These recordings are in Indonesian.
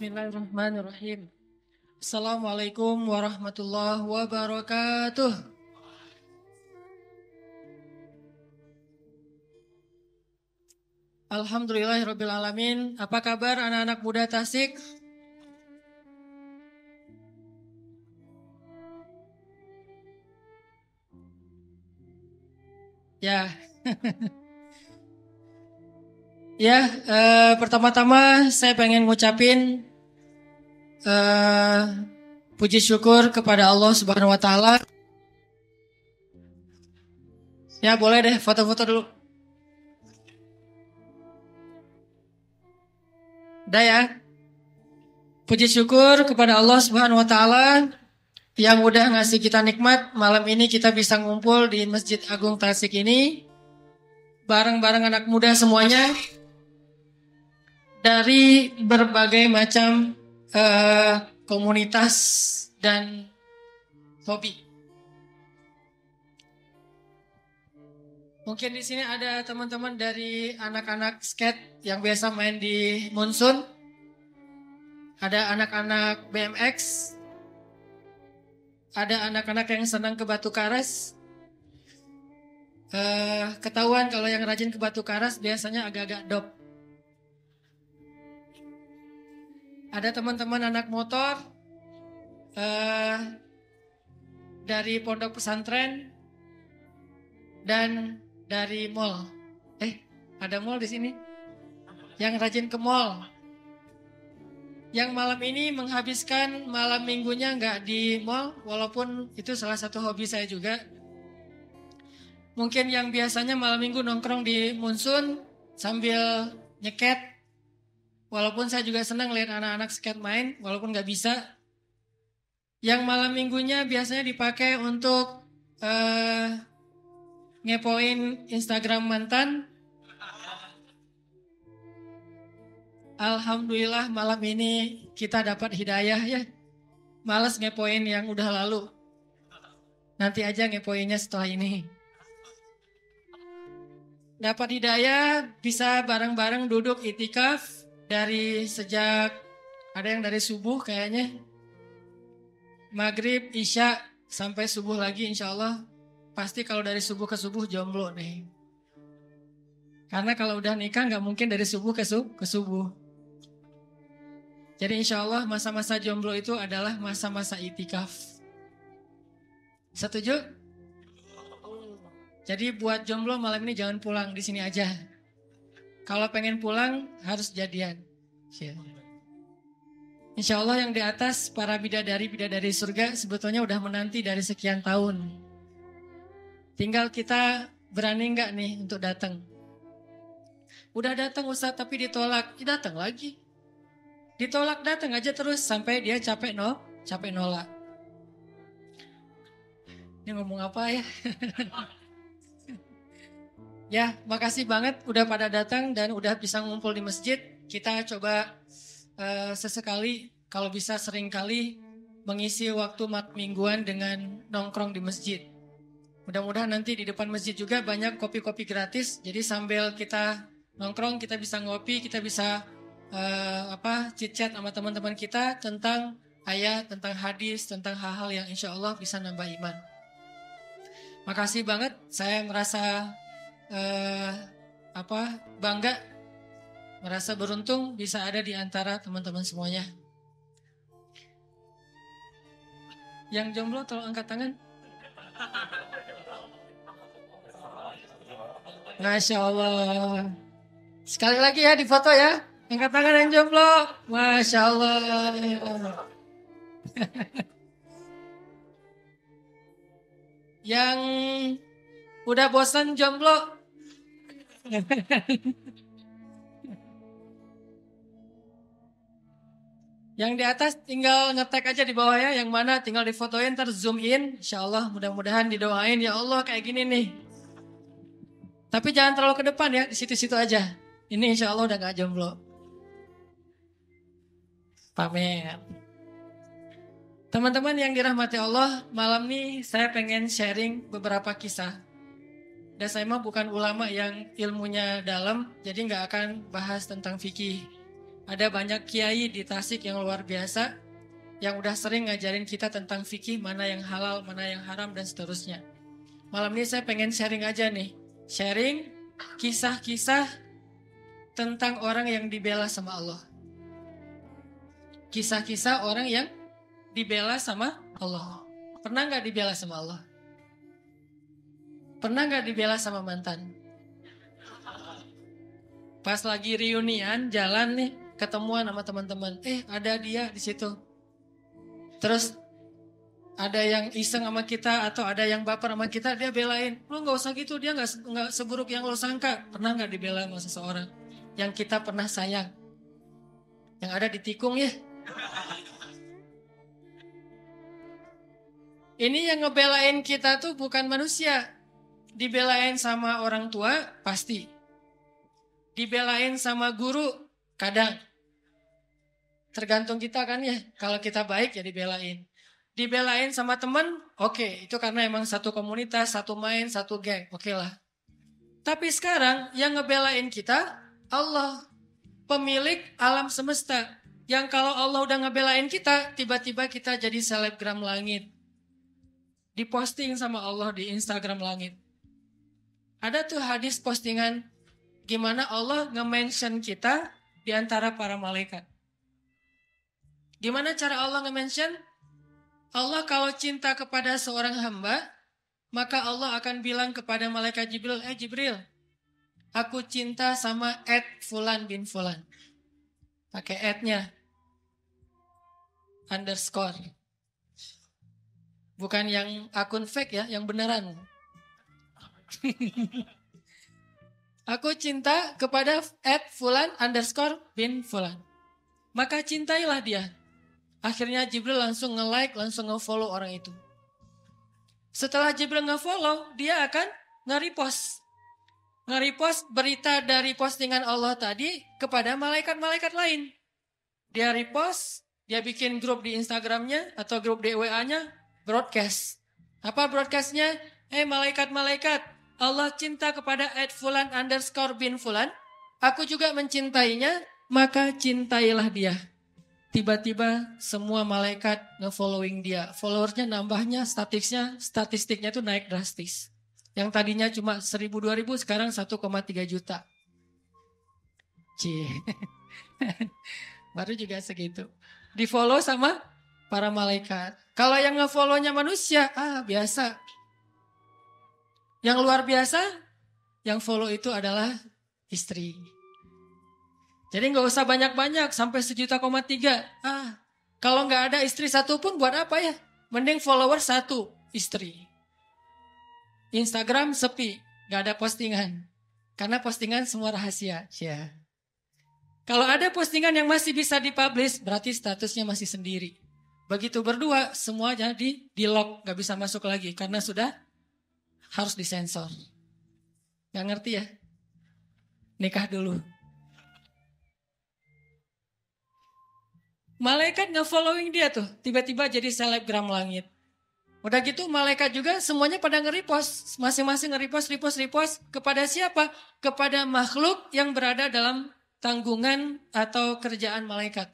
Bismillahirrahmanirrahim. Assalamualaikum warahmatullahi wabarakatuh. Alhamdulillahirabbil alamin. Apa kabar anak-anak muda Tasik? Ya. Ya, pertama-tama saya pengen ngucapin puji syukur kepada Allah Subhanahu wa taala. Ya, boleh deh foto-foto dulu. Udah ya. Puji syukur kepada Allah Subhanahu wa taala yang udah ngasih kita nikmat malam ini kita bisa ngumpul di Masjid Agung Tasik ini bareng-bareng anak muda semuanya dari berbagai macam komunitas dan hobi. Mungkin di sini ada teman-teman dari anak-anak skate yang biasa main di Monsun. Ada anak-anak BMX. Ada anak-anak yang senang ke batu karas. Ketahuan kalau yang rajin ke batu karas biasanya agak-agak dop. Ada teman-teman anak motor dari pondok pesantren dan dari mall. Ada mall di sini. Yang rajin ke mall. Yang malam ini menghabiskan malam minggunya nggak di mall, walaupun itu salah satu hobi saya juga. Mungkin yang biasanya malam minggu nongkrong di Monsun sambil nyeket. Walaupun saya juga senang lihat anak-anak skate main, walaupun nggak bisa. Yang malam minggunya biasanya dipakai untuk ngepoin Instagram mantan. Alhamdulillah malam ini kita dapat hidayah ya. Males ngepoin yang udah lalu. Nanti aja ngepoinnya setelah ini. Dapat hidayah bisa bareng-bareng duduk itikaf dari sejak ada yang dari subuh kayaknya. Maghrib, Isya sampai subuh lagi insya Allah. Pasti kalau dari subuh ke subuh jomblo nih. Karena kalau udah nikah nggak mungkin dari subuh ke subuh. Jadi insya Allah masa-masa jomblo itu adalah masa-masa itikaf. Setuju? Jadi buat jomblo malam ini jangan pulang di sini aja. Kalau pengen pulang harus jadian. Insya Allah yang di atas para bidadari surga sebetulnya udah menanti dari sekian tahun. Tinggal kita berani nggak nih untuk datang. Udah datang Ustaz tapi ditolak, datang lagi. Ditolak datang aja terus sampai dia capek nolak. Ini ngomong apa ya? Ya, makasih banget udah pada datang dan udah bisa ngumpul di masjid. Kita coba sesekali, kalau bisa sering kali mengisi waktu mingguan dengan nongkrong di masjid. Mudah-mudahan nanti di depan masjid juga banyak kopi-kopi gratis. Jadi sambil kita nongkrong, kita bisa ngopi, kita bisa chit-chat sama teman-teman kita tentang ayat, tentang hadis, tentang hal-hal yang insya Allah bisa nambah iman. Makasih banget, saya merasa bangga, merasa beruntung bisa ada di antara teman-teman semuanya. Yang jomblo tolong angkat tangan. Masya Allah. Sekali lagi ya di foto ya. Angkat tangan yang jomblo. Masya Allah. Yang udah bosan jomblo. Yang di atas tinggal ngetek aja di bawah ya. Yang mana tinggal difotoin ntar zoom in. Insya Allah mudah-mudahan didoain. Ya Allah kayak gini nih. Tapi jangan terlalu ke depan ya. Di situ-situ aja. Ini insya Allah udah gak jomblo. Pamer. Teman-teman yang dirahmati Allah, malam ini saya pengen sharing beberapa kisah. Dan saya mah bukan ulama yang ilmunya dalam, jadi nggak akan bahas tentang fikih. Ada banyak kiai di Tasik yang luar biasa yang udah sering ngajarin kita tentang fikih, mana yang halal, mana yang haram, dan seterusnya. Malam ini saya pengen sharing aja nih. Sharing kisah-kisah tentang orang yang dibela sama Allah. Kisah-kisah orang yang dibela sama Allah. Pernah nggak dibela sama Allah? Pernah nggak dibela sama mantan? Pas lagi reunian, jalan nih, ketemuan sama teman-teman. Ada dia di situ. Terus ada yang iseng sama kita atau ada yang baper sama kita, dia belain. Lu nggak usah gitu, dia nggak seburuk yang lo sangka. Pernah nggak dibela sama seseorang yang kita pernah sayang? Yang ada di tikung ya. Ini yang ngebelain kita tuh bukan manusia. Dibelain sama orang tua pasti. Dibelain sama guru kadang. Tergantung kita kan ya. Kalau kita baik ya dibelain. Dibelain sama teman, oke. Itu karena emang satu komunitas, satu main, satu geng. Oke lah. Tapi sekarang yang ngebelain kita Allah. Pemilik alam semesta. Yang kalau Allah udah ngebelain kita, tiba-tiba kita jadi selebgram langit. Diposting sama Allah di Instagram langit. Ada tuh hadis postingan gimana Allah nge-mention kita di antara para malaikat. Gimana cara Allah nge-mention? Allah kalau cinta kepada seorang hamba, maka Allah akan bilang kepada malaikat Jibril, Jibril, aku cinta sama Fulan bin Fulan. Pakai @nya. Underscore. Bukan yang akun fake ya, yang beneran. Aku cinta kepada @Fulan underscore bin Fulan. Maka cintailah dia. Akhirnya Jibril langsung nge-like, langsung nge-follow orang itu. Setelah Jibril nge-follow, dia akan nge-repost. Nge-repost berita dari postingan Allah tadi kepada malaikat-malaikat lain. Dia repost, dia bikin grup di Instagramnya atau grup di WA-nya, broadcast. Apa broadcastnya? Malaikat-malaikat, Allah cinta kepada @Fulan underscore bin Fulan. Aku juga mencintainya, maka cintailah dia. Tiba-tiba semua malaikat nge-following dia. Followersnya nambahnya, statistiknya tuh naik drastis. Yang tadinya cuma 1.000-2.000, sekarang 1,3 juta. Cie. Baru juga segitu. Di-follow sama para malaikat. Kalau yang nge-follow-nya manusia, biasa. Yang luar biasa, yang follow itu adalah istri. Jadi nggak usah banyak-banyak, sampai 1,3 juta. Kalau nggak ada istri satu pun buat apa ya? Mending follower 1 istri. Instagram sepi, nggak ada postingan. Karena postingan semua rahasia. Ya. Kalau ada postingan yang masih bisa dipublish, berarti statusnya masih sendiri. Begitu berdua, semuanya di-lock, nggak bisa masuk lagi. Karena sudah harus disensor. Nggak ngerti ya? Nikah dulu. Malaikat nge-following dia tuh, tiba-tiba jadi selebgram langit. Udah gitu malaikat juga semuanya pada nge-repost, masing-masing nge-repost kepada siapa? Kepada makhluk yang berada dalam tanggungan atau kerjaan malaikat.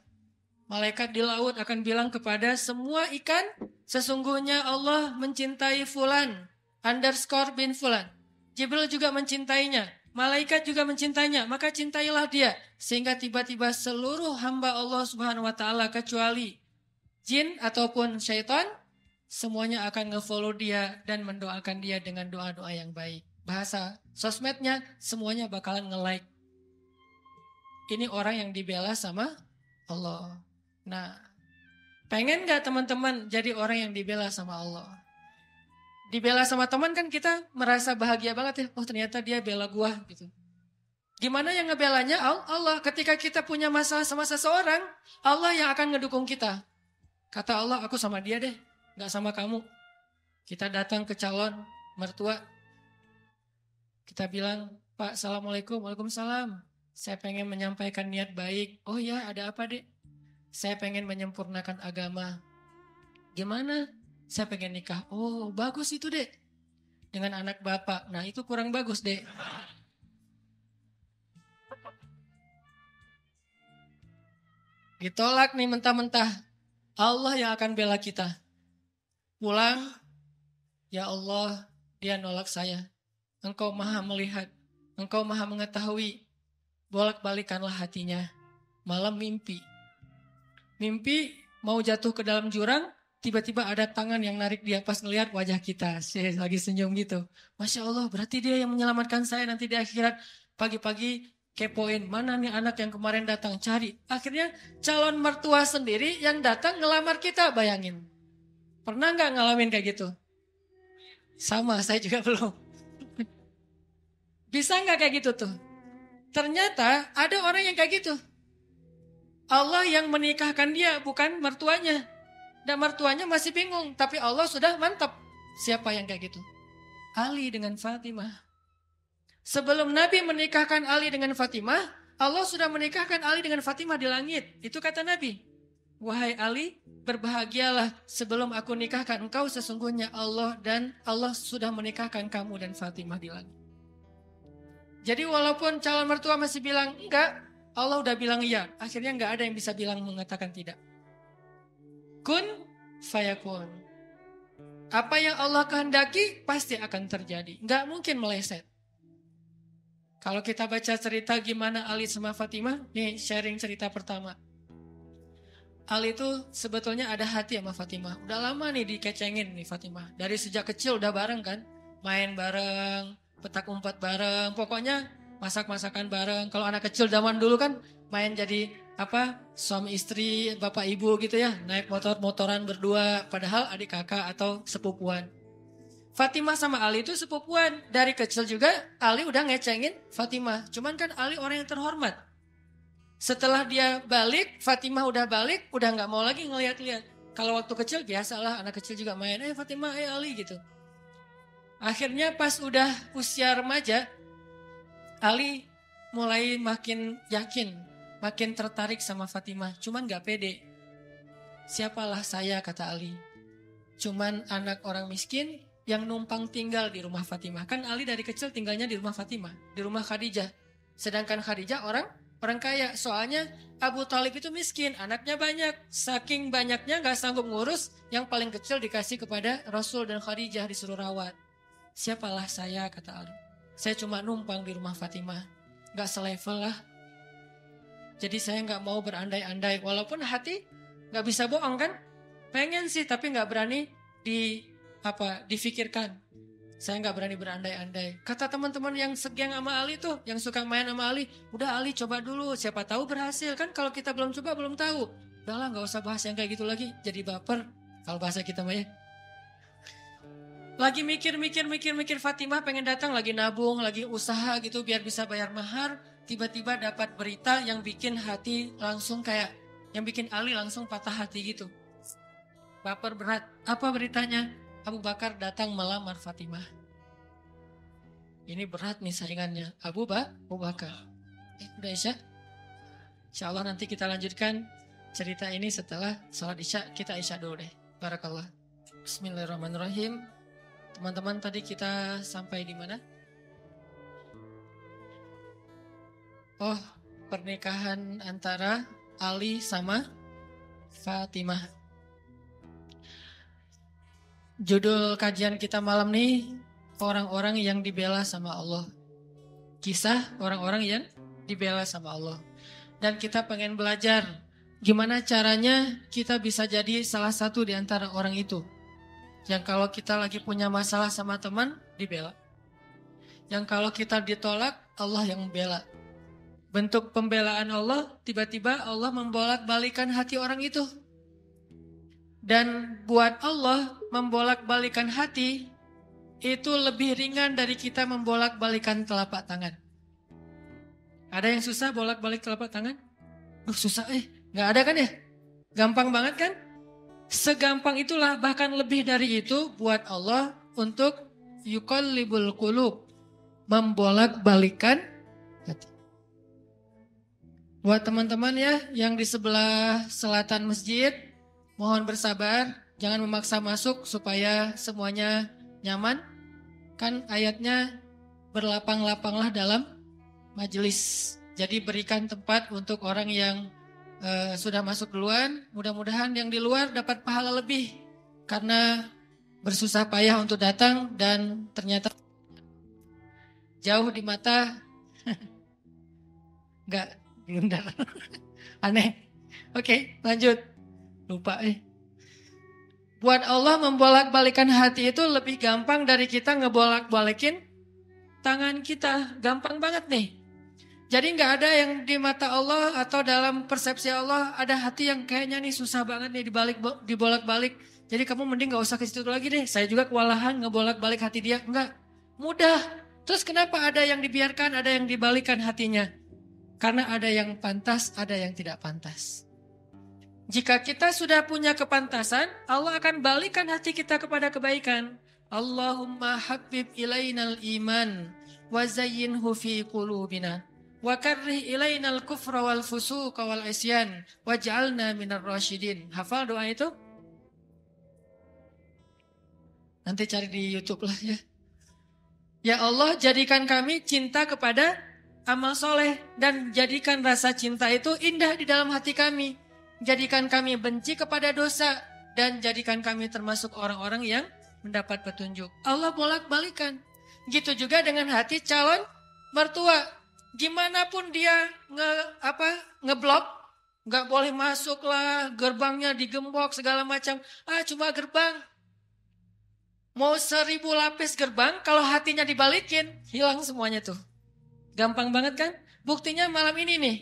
Malaikat di laut akan bilang kepada semua ikan, sesungguhnya Allah mencintai Fulan underscore bin Fulan. Jibril juga mencintainya. Malaikat juga mencintainya, maka cintailah dia. Sehingga tiba-tiba seluruh hamba Allah Subhanahu wa ta'ala kecuali jin ataupun syaitan, semuanya akan nge-follow dia dan mendoakan dia dengan doa-doa yang baik. Bahasa sosmednya semuanya bakalan nge-like. Ini orang yang dibela sama Allah. Nah, pengen gak teman-teman jadi orang yang dibela sama Allah? Dibela sama teman kan kita merasa bahagia banget ya. Oh ternyata dia bela gua gitu. Gimana yang ngebelanya? Allah. Ketika kita punya masalah sama seseorang, Allah yang akan ngedukung kita. Kata Allah, aku sama dia deh, gak sama kamu. Kita datang ke calon mertua. Kita bilang, Pak, Assalamualaikum, Waalaikumsalam. Saya pengen menyampaikan niat baik. Oh ya, ada apa dek? Saya pengen menyempurnakan agama. Gimana? Saya pengen nikah. Oh, bagus itu, Dek. Dengan anak bapak. Nah, itu kurang bagus, Dek. Ditolak nih mentah-mentah. Allah yang akan bela kita. Pulang, ya Allah, dia nolak saya. Engkau maha melihat, engkau maha mengetahui. Bolak-balikanlah hatinya. Malam mimpi. Mimpi mau jatuh ke dalam jurang, tiba-tiba ada tangan yang narik dia pas ngelihat wajah kita. Saya lagi senyum gitu. Masya Allah, berarti dia yang menyelamatkan saya nanti di akhirat. Pagi-pagi kepoin, mana nih anak yang kemarin datang, cari. Akhirnya calon mertua sendiri yang datang ngelamar kita, bayangin. Pernah nggak ngalamin kayak gitu? Sama, saya juga belum. Bisa nggak kayak gitu tuh? Ternyata ada orang yang kayak gitu. Allah yang menikahkan dia, bukan mertuanya. Dan mertuanya masih bingung, tapi Allah sudah mantap. Siapa yang kayak gitu? Ali dengan Fatimah. Sebelum Nabi menikahkan Ali dengan Fatimah, Allah sudah menikahkan Ali dengan Fatimah di langit. Itu kata Nabi. Wahai Ali, berbahagialah sebelum aku nikahkan engkau, sesungguhnya Allah dan Allah sudah menikahkan kamu dan Fatimah di langit. Jadi walaupun calon mertua masih bilang enggak, Allah udah bilang iya. Akhirnya enggak ada yang bisa bilang mengatakan tidak. Kun fayakun. Apa yang Allah kehendaki pasti akan terjadi. Enggak mungkin meleset. Kalau kita baca cerita gimana Ali sama Fatimah, nih sharing cerita pertama. Ali itu sebetulnya ada hati sama Fatimah. Udah lama nih dikecengin nih Fatimah. Dari sejak kecil udah bareng kan. Main bareng, petak umpet bareng. Pokoknya masak-masakan bareng. Kalau anak kecil zaman dulu kan main jadi suami istri, bapak ibu gitu ya. Naik motor-motoran berdua. Padahal adik kakak atau sepupuan. Fatimah sama Ali itu sepupuan. Dari kecil juga Ali udah ngecengin Fatimah. Cuman kan Ali orang yang terhormat. Setelah dia balik, Fatimah udah balik, udah gak mau lagi ngeliat-liat. Kalau waktu kecil biasalah anak kecil juga main, Fatimah, Ali gitu. Akhirnya pas udah usia remaja, Ali mulai makin yakin, makin tertarik sama Fatimah. Cuman gak pede. Siapalah saya, kata Ali. Cuman anak orang miskin yang numpang tinggal di rumah Fatimah. Kan Ali dari kecil tinggalnya di rumah Fatimah, di rumah Khadijah. Sedangkan Khadijah orang kaya. Soalnya Abu Talib itu miskin, anaknya banyak. Saking banyaknya gak sanggup ngurus, yang paling kecil dikasih kepada Rasul dan Khadijah disuruh rawat. Siapalah saya, kata Ali. Saya cuma numpang di rumah Fatimah. Gak selevel lah. Jadi saya gak mau berandai-andai. Walaupun hati gak bisa bohong kan. Pengen sih tapi gak berani difikirkan. Saya gak berani berandai-andai. Kata teman-teman yang segeng sama Ali tuh, yang suka main sama Ali, udah Ali coba dulu, siapa tahu berhasil. Kan kalau kita belum coba belum tahu. Udahlah gak usah bahas yang kayak gitu lagi, jadi baper. Kalau bahasa kita mah ya. Lagi mikir Fatimah pengen datang, lagi nabung, lagi usaha gitu biar bisa bayar mahar. Tiba-tiba dapat berita yang bikin hati langsung yang bikin Ali langsung patah hati gitu. Baper berat. Apa beritanya? Abu Bakar datang melamar Fatimah. Ini berat nih saingannya. Abu Bakar. Udah Isya? Insya Allah nanti kita lanjutkan cerita ini setelah sholat Isya. Kita Isya dulu deh. Barakallah. Bismillahirrahmanirrahim. Teman-teman tadi kita sampai di mana? Oh, pernikahan antara Ali sama Fatimah. Judul kajian kita malam nih, orang-orang yang dibela sama Allah. Kisah orang-orang yang dibela sama Allah. Dan kita pengen belajar gimana caranya kita bisa jadi salah satu di antara orang itu. Yang kalau kita lagi punya masalah sama teman, dibela. Yang kalau kita ditolak, Allah yang membela. Bentuk pembelaan Allah, tiba-tiba Allah membolak-balikan hati orang itu. Dan buat Allah membolak-balikan hati itu lebih ringan dari kita membolak-balikan telapak tangan. Ada yang susah bolak-balik telapak tangan? Susah gak ada kan ya? Gampang banget kan? Segampang itulah, bahkan lebih dari itu buat Allah untuk yuqallibul qulub, membolak-balikan hati. Buat teman-teman ya yang di sebelah selatan masjid, mohon bersabar, jangan memaksa masuk supaya semuanya nyaman. Kan ayatnya berlapang-lapanglah dalam majelis. Jadi berikan tempat untuk orang yang sudah masuk duluan. Mudah-mudahan yang di luar dapat pahala lebih karena bersusah payah untuk datang dan ternyata jauh di mata nggak diundang. Aneh. Oke, lanjut. Lupa Buat Allah membolak-balikan hati itu lebih gampang dari kita ngebolak-balikin tangan kita. Gampang banget nih. Jadi nggak ada yang di mata Allah atau dalam persepsi Allah ada hati yang kayaknya nih susah banget nih dibolak-balik. Jadi kamu mending gak usah ke situ lagi deh. Saya juga kewalahan ngebolak-balik hati dia. Enggak, mudah. Terus kenapa ada yang dibiarkan, ada yang dibalikan hatinya? Karena ada yang pantas, ada yang tidak pantas. Jika kita sudah punya kepantasan, Allah akan balikan hati kita kepada kebaikan. Allahumma habib ilainal iman wa zayyinhu fi qulubina wa karrih ilainal kufra wal fusuqa wal isyan waj'alna minar rasyidin. Hafal doa itu? Nanti cari di YouTube lah ya. Ya Allah, jadikan kami cinta kepada amal soleh dan jadikan rasa cinta itu indah di dalam hati kami. Jadikan kami benci kepada dosa dan jadikan kami termasuk orang-orang yang mendapat petunjuk. Allah bolak-balikan. Gitu juga dengan hati calon mertua. Gimana pun dia ngeblok, nggak boleh masuk lah, gerbangnya digembok segala macam. Cuma gerbang. Mau 1000 lapis gerbang, kalau hatinya dibalikin, hilang semuanya tuh. Gampang banget kan? Buktinya malam ini nih.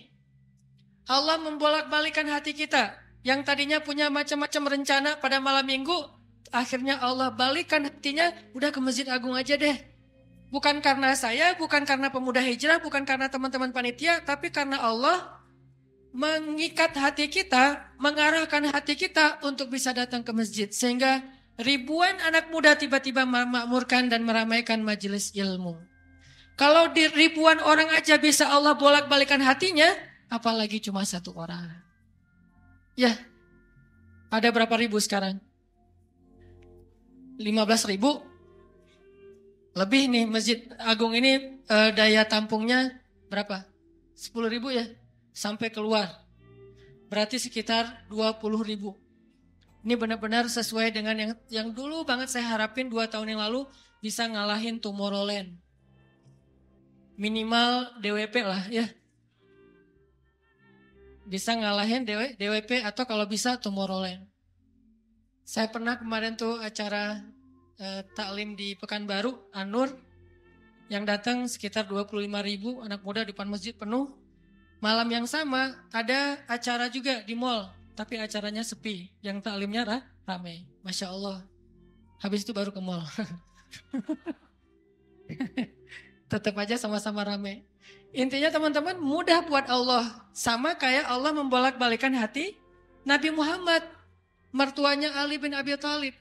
Allah membolak-balikan hati kita. Yang tadinya punya macam-macam rencana pada malam minggu, akhirnya Allah balikan hatinya, udah ke Masjid Agung aja deh. Bukan karena saya, bukan karena pemuda hijrah, bukan karena teman-teman panitia, tapi karena Allah mengikat hati kita, mengarahkan hati kita untuk bisa datang ke masjid. Sehingga ribuan anak muda tiba-tiba memakmurkan dan meramaikan majelis ilmu. Kalau di ribuan orang aja bisa Allah bolak-balikan hatinya, apalagi cuma satu orang. Ya, ada berapa ribu sekarang? 15.000? Lebih nih Masjid Agung ini daya tampungnya berapa? 10.000 ya? Sampai keluar. Berarti sekitar 20.000. Ini benar-benar sesuai dengan yang dulu banget saya harapin 2 tahun yang lalu bisa ngalahin Tomorrowland. Minimal DWP lah ya. Bisa ngalahin DWP atau kalau bisa Tomorrowland. Saya pernah kemarin tuh acara taklim di Pekanbaru, Anur, yang datang sekitar 25.000 anak muda di depan masjid penuh. Malam yang sama ada acara juga di mall, tapi acaranya sepi, yang taklimnya ramai. Masya Allah. Habis itu baru ke mall. Tetap aja sama-sama ramai. Intinya teman-teman mudah buat Allah. Sama kayak Allah membolak-balikan hati Nabi Muhammad. Mertuanya Ali bin Abi Thalib.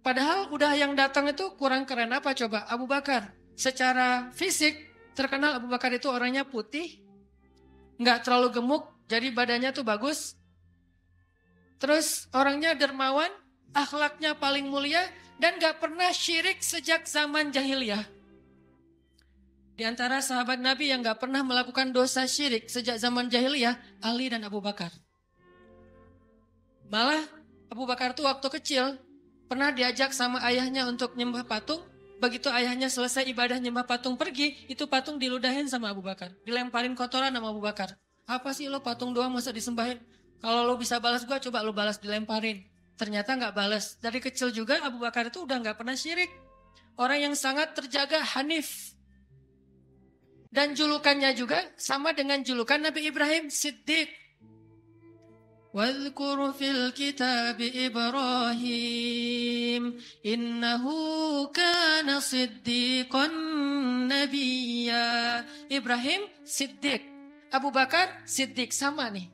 Padahal udah yang datang itu kurang keren apa coba? Abu Bakar. Secara fisik terkenal Abu Bakar itu orangnya putih. Nggak terlalu gemuk. Jadi badannya tuh bagus. Terus orangnya dermawan. Akhlaknya paling mulia. Dan gak pernah syirik sejak zaman jahiliyah. Di antara sahabat Nabi yang gak pernah melakukan dosa syirik sejak zaman jahiliyah, Ali dan Abu Bakar. Malah Abu Bakar tuh waktu kecil pernah diajak sama ayahnya untuk nyembah patung. Begitu ayahnya selesai ibadah nyembah patung pergi, itu patung diludahin sama Abu Bakar. Dilemparin kotoran sama Abu Bakar. Apa sih lo patung doang masa disembahin? Kalau lo bisa balas gua, coba lo balas dilemparin. Ternyata gak balas. Dari kecil juga Abu Bakar itu udah gak pernah syirik. Orang yang sangat terjaga Hanif. Dan julukannya juga sama dengan julukan Nabi Ibrahim, Siddiq. Wadhkur fil kitab Ibrahim innahu kana siddiqan nabiyya. Ibrahim Siddiq, Abu Bakar Siddiq, sama nih.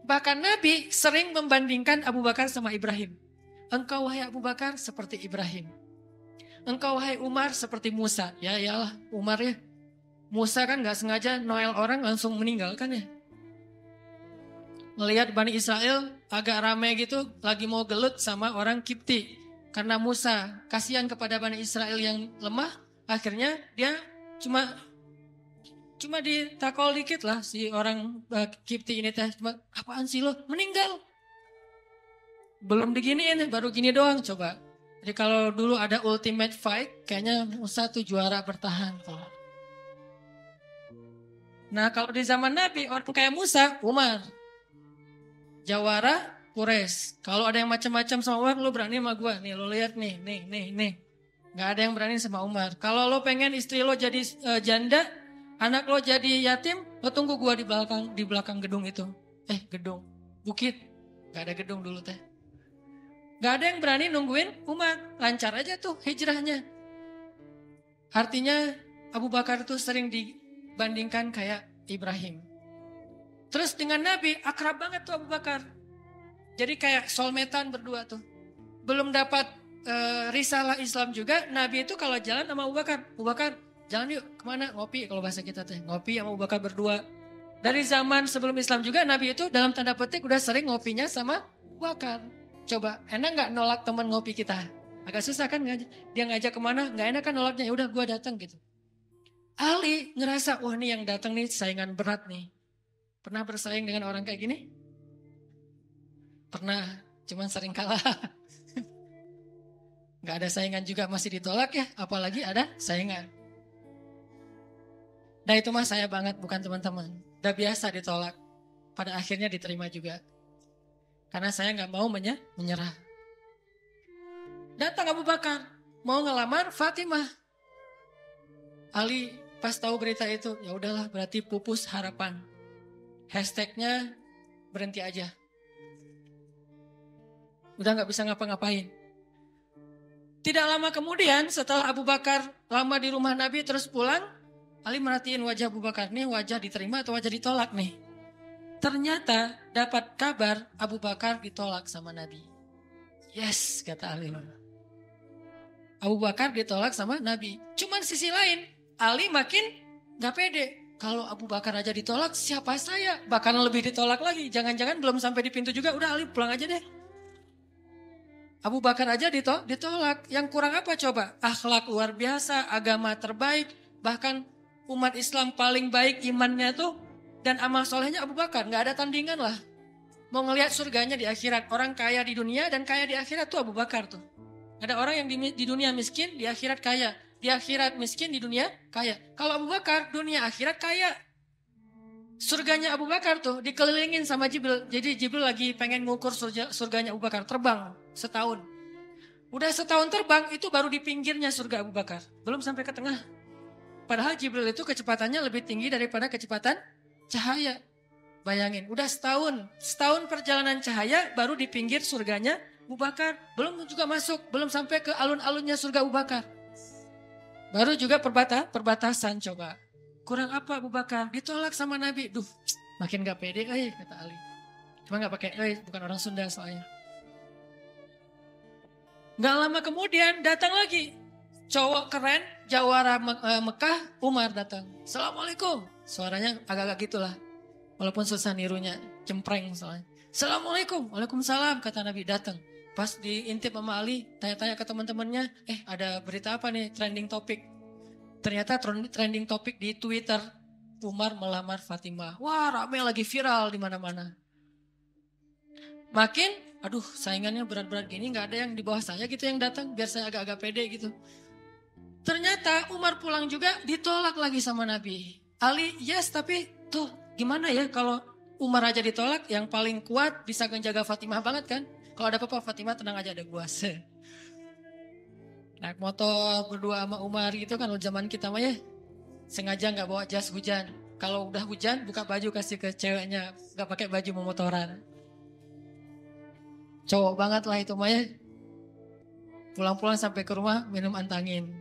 Bahkan Nabi sering membandingkan Abu Bakar sama Ibrahim. Engkau wahai Abu Bakar seperti Ibrahim. Engkau wahai Umar seperti Musa. Ya iyalah Umar ya. Musa kan gak sengaja noel orang langsung meninggal kan ya. Ngelihat Bani Israel agak ramai gitu, lagi mau gelut sama orang Kipti. Karena Musa kasihan kepada Bani Israel yang lemah, akhirnya dia Cuma ditakol dikit lah si orang Kipti ini teh. Cuma apaan sih lo? Meninggal. Belum diginiin, baru gini doang coba. Jadi kalau dulu ada ultimate fight, kayaknya Musa tuh juara bertahan. Nah kalau di zaman Nabi, orang kayak Musa, Umar. Jawara, Quraisy. Kalau ada yang macam-macam sama Umar, lo berani sama gue. Nih lo lihat nih. Gak ada yang berani sama Umar. Kalau lo pengen istri lo jadi janda, anak lo jadi yatim, lo tunggu gue di belakang gedung itu. Gedung, bukit. Gak ada gedung dulu teh. Gak ada yang berani nungguin Umar. Lancar aja tuh hijrahnya. Artinya Abu Bakar tuh sering dibandingkan kayak Ibrahim. Terus dengan Nabi akrab banget tuh Abu Bakar. Jadi kayak soulmate-an berdua tuh. Belum dapat risalah Islam juga, Nabi itu kalau jalan sama Abu Bakar, jalan yuk kemana? Ngopi, kalau bahasa kita teh, ngopi sama Abu Bakar berdua. Dari zaman sebelum Islam juga, Nabi itu dalam tanda petik udah sering ngopinya sama Abu Bakar. Coba, enak gak nolak teman ngopi kita? Agak susah kan, dia ngajak kemana, gak enak kan nolaknya, ya udah gue datang gitu. Ali ngerasa, wah nih yang datang nih saingan berat nih. Pernah bersaing dengan orang kayak gini? Pernah, cuman sering kalah. Gak ada saingan juga masih ditolak ya, apalagi ada saingan. Nah itu mah saya banget, bukan teman-teman. Udah biasa ditolak, pada akhirnya diterima juga. Karena saya gak mau menyerah. Datang Abu Bakar, mau ngelamar Fatimah. Ali pas tahu berita itu, ya udahlah berarti pupus harapan. Hashtagnya berhenti aja. Udah gak bisa ngapa-ngapain. Tidak lama kemudian setelah Abu Bakar lama di rumah Nabi terus pulang, Ali merhatiin wajah Abu Bakar, nih wajah diterima atau wajah ditolak nih. Ternyata dapat kabar Abu Bakar ditolak sama Nabi. Yes, kata Ali. Abu Bakar ditolak sama Nabi. Cuman sisi lain, Ali makin gak pede. Kalau Abu Bakar aja ditolak, siapa saya? Bahkan lebih ditolak lagi. Jangan-jangan belum sampai di pintu juga, udah Ali pulang aja deh. Abu Bakar aja ditolak. Yang kurang apa coba? Akhlak luar biasa, agama terbaik. Bahkan umat Islam paling baik imannya tuh. Dan amal solehnya Abu Bakar. Gak ada tandingan lah. Mau ngelihat surganya di akhirat. Orang kaya di dunia dan kaya di akhirat tuh Abu Bakar tuh. Ada orang yang di dunia miskin, di akhirat kaya. Di akhirat miskin, di dunia kaya. Kalau Abu Bakar, dunia akhirat kaya. Surganya Abu Bakar tuh dikelilingin sama Jibril. Jadi Jibril lagi pengen ngukur surganya Abu Bakar. Terbang setahun. Udah setahun terbang itu baru di pinggirnya surga Abu Bakar. Belum sampai ke tengah. Padahal Jibril itu kecepatannya lebih tinggi daripada kecepatan cahaya. Bayangin, udah setahun perjalanan cahaya baru di pinggir surganya Abu Bakar. Belum juga masuk, belum sampai ke alun-alunnya surga Abu Bakar. Baru juga perbatasan coba. Kurang apa Abu Bakar? Ditolak sama Nabi. Duh, makin gak pede kata Ali. Cuma gak pakai bukan orang Sunda soalnya. Gak lama kemudian datang lagi. Cowok keren, jawara Mekah, Umar datang. Assalamualaikum. Suaranya agak-agak gitulah. Walaupun susah nirunya, cempreng soalnya. Assalamualaikum. Waalaikumsalam kata Nabi datang. Pas diintip sama Ali, tanya-tanya ke teman-temannya. Ada berita apa nih trending topik. Ternyata trending topik di Twitter, Umar melamar Fatimah. Wah, rame lagi viral di mana-mana. Makin, saingannya berat-berat gini, nggak ada yang di bawah saya gitu yang datang, biar saya agak-agak pede gitu. Ternyata Umar pulang juga ditolak lagi sama Nabi. Ali, yes, tapi tuh gimana ya kalau Umar aja ditolak, yang paling kuat bisa menjaga Fatimah banget kan? Kalau ada apa-apa Fatimah tenang aja ada gua. Naik motor berdua sama Umar gitu kan zaman kita mah ya. Sengaja gak bawa jas hujan. Kalau udah hujan buka baju kasih ke ceweknya. Gak pakai baju mau motoran. Cowok banget lah itu mah ya. Pulang-pulang sampai ke rumah minum antangin.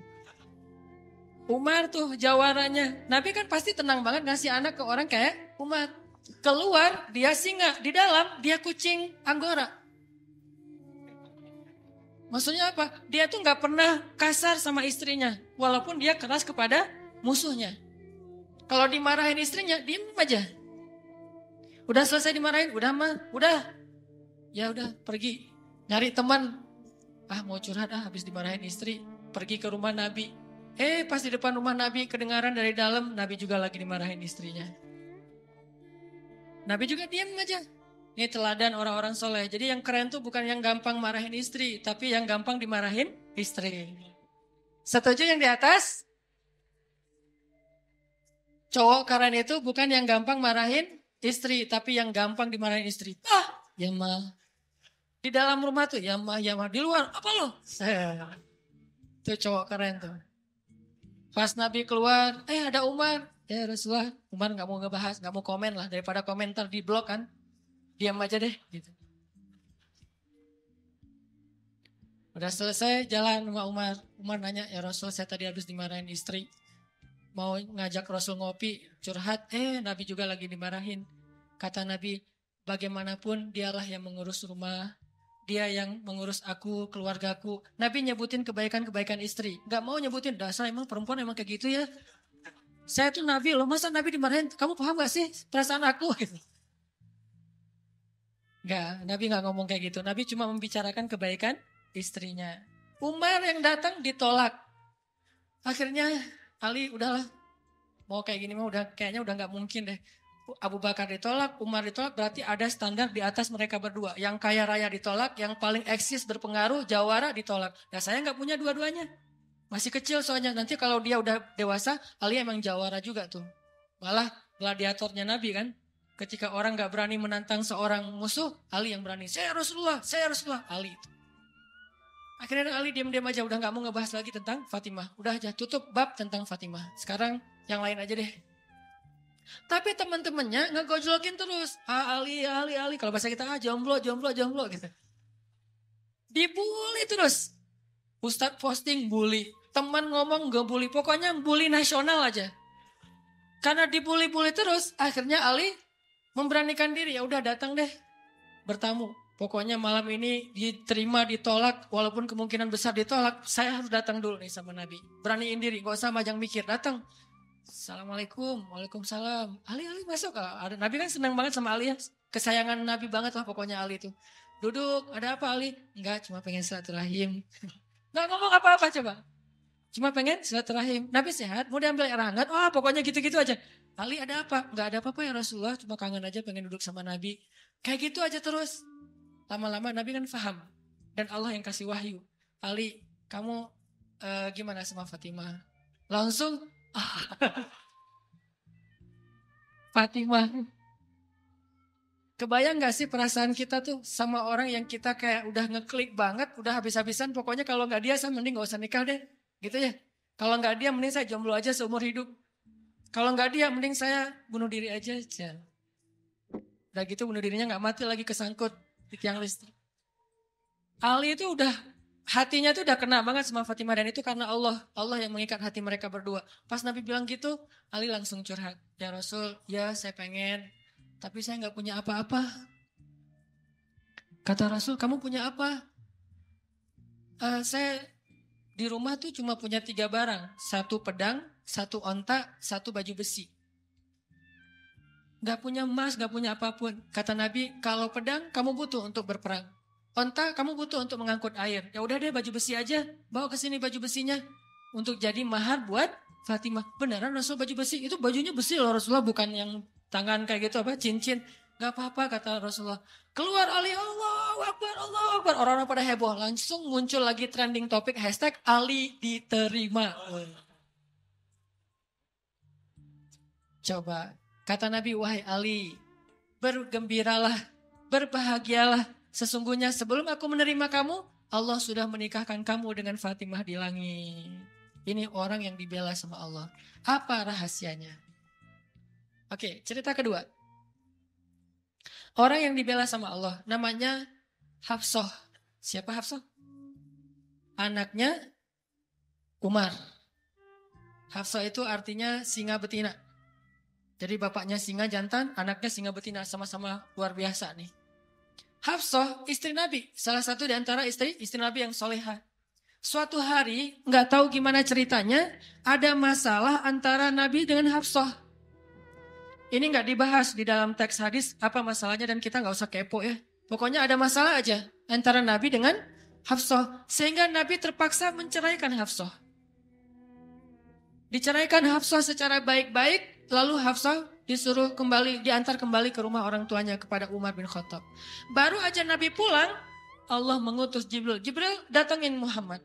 Umar tuh jawarannya. Nabi kan pasti tenang banget ngasih anak ke orang kayak Umar. Keluar dia singa, di dalam dia kucing Anggora. Maksudnya apa? Dia tuh gak pernah kasar sama istrinya. Walaupun dia keras kepada musuhnya. Kalau dimarahin istrinya, diem aja. Udah selesai dimarahin, udah. Ya udah pergi. Nyari teman. Mau curhat habis dimarahin istri. Pergi ke rumah Nabi. Pas di depan rumah Nabi kedengaran dari dalam, Nabi juga lagi dimarahin istrinya. Nabi juga diam aja. Ini teladan orang-orang soleh. Jadi yang keren tuh bukan yang gampang marahin istri, tapi yang gampang dimarahin istri. Setuju yang di atas? Cowok keren itu bukan yang gampang marahin istri, tapi yang gampang dimarahin istri. Ya mah. Di dalam rumah tuh, ya mah. Di luar, apa lo? Itu cowok keren tuh. Pas Nabi keluar, ada Umar. Ya Rasulullah, Umar gak mau ngebahas, gak mau komen lah. Daripada komentar di blog kan. Diam aja deh gitu. Udah selesai jalan sama Umar. Umar nanya, ya Rasul saya tadi habis dimarahin istri. Mau ngajak Rasul ngopi, curhat. Nabi juga lagi dimarahin. Kata Nabi, bagaimanapun dialah yang mengurus rumah. Dia yang mengurus aku, keluargaku. Nabi nyebutin kebaikan-kebaikan istri. Gak mau nyebutin, dasar emang perempuan emang kayak gitu ya. Saya tuh Nabi loh, masa Nabi dimarahin? Kamu paham gak sih perasaan aku? Gak, Nabi gak ngomong kayak gitu. Nabi cuma membicarakan kebaikan istrinya. Umar yang datang ditolak. Akhirnya Ali udahlah. Mau kayak gini mah kayaknya udah gak mungkin deh. Abu Bakar ditolak, Umar ditolak, berarti ada standar di atas mereka berdua. Yang kaya raya ditolak, yang paling eksis berpengaruh, jawara ditolak. Ya saya gak punya dua-duanya. Masih kecil soalnya, nanti kalau dia udah dewasa, Ali emang jawara juga tuh. Malah gladiatornya Nabi kan. Ketika orang gak berani menantang seorang musuh, Ali yang berani. Saya Rasulullah, Ali itu. Akhirnya Ali diam-diam aja, udah gak mau ngebahas lagi tentang Fatimah. Udah aja tutup bab tentang Fatimah. Sekarang yang lain aja deh. Tapi teman-temannya ngegojlokin terus. Ali. Kalau bahasa kita jomblo gitu. Dibully terus. Ustadz posting bully. Teman ngomong gak bully. Pokoknya bully nasional aja. Karena dibully-bully terus. Akhirnya Ali memberanikan diri. Ya udah datang deh. Bertamu. Pokoknya malam ini diterima, ditolak. Walaupun kemungkinan besar ditolak. Saya harus datang dulu nih sama Nabi. Beraniin diri. Gak usah majang mikir. Datang. Assalamualaikum, waalaikumsalam. Ali masuk. Nabi kan senang banget sama Ali ya. Kesayangan Nabi banget lah pokoknya Ali itu. Duduk, ada apa Ali? Enggak, cuma pengen silaturahim. Enggak ngomong apa-apa coba. Cuma pengen silaturahim. Nabi sehat, mau diambil air hangat. Pokoknya gitu-gitu aja. Ali ada apa? Enggak ada apa-apa ya Rasulullah. Cuma kangen aja pengen duduk sama Nabi. Kayak gitu aja terus. Lama-lama Nabi kan paham. Dan Allah yang kasih wahyu. Ali, kamu gimana sama Fatimah? Langsung Fatimah. Kebayang gak sih perasaan kita tuh sama orang yang kita kayak udah ngeklik banget, udah habis-habisan, pokoknya kalau gak dia saya mending gak usah nikah deh. Gitu ya. Kalau gak dia mending saya jomblo aja seumur hidup. Kalau gak dia mending saya bunuh diri aja. Udah gitu bunuh dirinya gak mati lagi kesangkut di tiang listrik. Ali itu udah hatinya tuh udah kena banget sama Fatimah dan itu karena Allah yang mengikat hati mereka berdua. Pas Nabi bilang gitu, Ali langsung curhat. Ya Rasul, ya saya pengen, tapi saya nggak punya apa-apa. Kata Rasul, kamu punya apa? Saya di rumah tuh cuma punya 3 barang. 1 pedang, 1 onta, 1 baju besi. Gak punya emas, gak punya apapun. Kata Nabi, kalau pedang kamu butuh untuk berperang. Onta kamu butuh untuk mengangkut air. Ya udah deh baju besi aja. Bawa ke sini baju besinya. Untuk jadi mahar buat Fatimah. Beneran Rasul baju besi? Itu bajunya besi loh Rasulullah. Bukan yang tangan kayak gitu apa cincin. Gak apa-apa kata Rasulullah. Keluar Ali, Allahu Akbar, Allahu Akbar. Orang-orang pada heboh. Langsung muncul lagi trending topik hashtag Ali diterima. Coba. Kata Nabi, wahai Ali. Bergembiralah. Berbahagialah. Sesungguhnya sebelum aku menerima kamu, Allah sudah menikahkan kamu dengan Fatimah di langit. Ini orang yang dibela sama Allah. Apa rahasianya? Oke, cerita kedua. Orang yang dibela sama Allah namanya Hafsah. Siapa Hafsah? Anaknya Umar. Hafsah itu artinya singa betina. Jadi bapaknya singa jantan, anaknya singa betina. Sama-sama luar biasa nih. Hafsah istri Nabi, salah satu di antara istri Nabi yang soleha. Suatu hari, nggak tahu gimana ceritanya, ada masalah antara Nabi dengan Hafsah. Ini nggak dibahas di dalam teks hadis apa masalahnya dan kita nggak usah kepo ya. Pokoknya ada masalah aja antara Nabi dengan Hafsah, sehingga Nabi terpaksa menceraikan Hafsah. Diceraikan Hafsah secara baik-baik, lalu Hafsah disuruh kembali, diantar kembali ke rumah orang tuanya kepada Umar bin Khattab. Baru aja Nabi pulang, Allah mengutus Jibril. Jibril datangin Muhammad.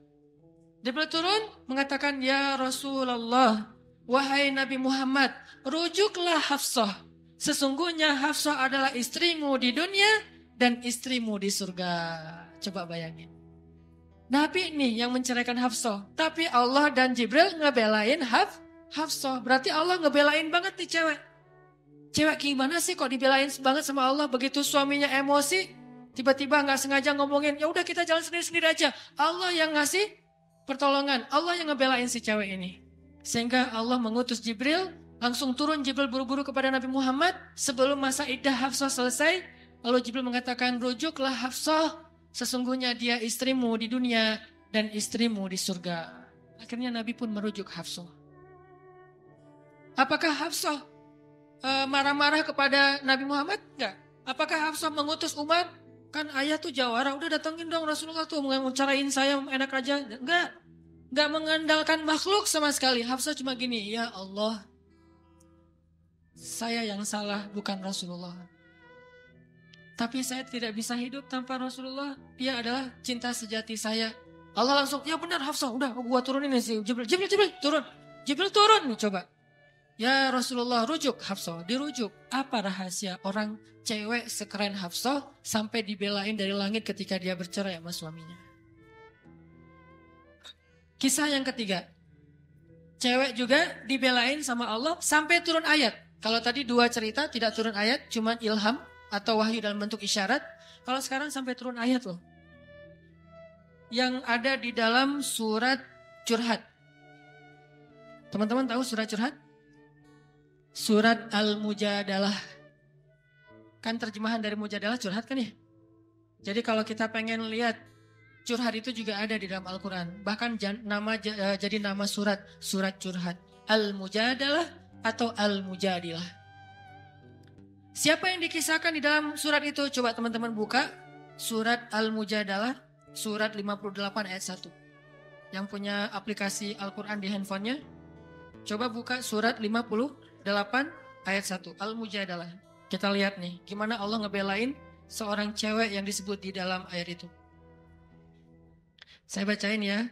Jibril turun mengatakan, ya Rasulullah, wahai Nabi Muhammad, rujuklah Hafsah. Sesungguhnya Hafsah adalah istrimu di dunia dan istrimu di surga. Coba bayangin. Nabi nih yang menceraikan Hafsah. Tapi Allah dan Jibril ngebelain Hafsah. Berarti Allah ngebelain banget nih cewek. Cewek gimana sih kok dibelain banget sama Allah? Begitu suaminya emosi, tiba-tiba gak sengaja ngomongin, ya udah kita jalan sendiri-sendiri aja. Allah yang ngasih pertolongan. Allah yang ngebelain si cewek ini. Sehingga Allah mengutus Jibril. Langsung turun Jibril buru-buru kepada Nabi Muhammad. Sebelum masa iddah Hafsah selesai. Lalu Jibril mengatakan, rujuklah Hafsah. Sesungguhnya dia istrimu di dunia dan istrimu di surga. Akhirnya Nabi pun merujuk Hafsah. Apakah Hafsah marah-marah kepada Nabi Muhammad? Enggak. Apakah Hafsah mengutus Umar? Kan ayah tuh jawara, udah datengin dong Rasulullah tuh mencarain saya enak aja. Enggak. Enggak mengandalkan makhluk sama sekali. Hafsah cuma gini, ya Allah, saya yang salah bukan Rasulullah. Tapi saya tidak bisa hidup tanpa Rasulullah. Dia adalah cinta sejati saya. Allah langsung, ya benar Hafsah, udah gua turunin sih. Jibril turun. Jibril turun nih coba. Ya Rasulullah, rujuk Hafsah, dirujuk. Apa rahasia orang cewek sekeren Hafsah sampai dibelain dari langit ketika dia bercerai sama suaminya? Kisah yang ketiga. Cewek juga dibelain sama Allah sampai turun ayat. Kalau tadi dua cerita tidak turun ayat, cuma ilham atau wahyu dalam bentuk isyarat. Kalau sekarang sampai turun ayat loh. Yang ada di dalam surat Curhat. Teman-teman tahu surat Curhat? Surat Al-Mujadalah. Kan terjemahan dari Mujadalah curhat kan ya? Jadi kalau kita pengen lihat curhat itu juga ada di dalam Al-Quran. Bahkan jadi nama surat Curhat. Al-Mujadalah atau Al-Mujadilah. Siapa yang dikisahkan di dalam surat itu? Coba teman-teman buka surat Al-Mujadalah, surat 58 ayat 1. Yang punya aplikasi Al-Quran di handphonenya, coba buka surat 58 ayat 1, Al-Mujadalah. Kita lihat nih, gimana Allah ngebelain seorang cewek yang disebut di dalam ayat itu. Saya bacain ya.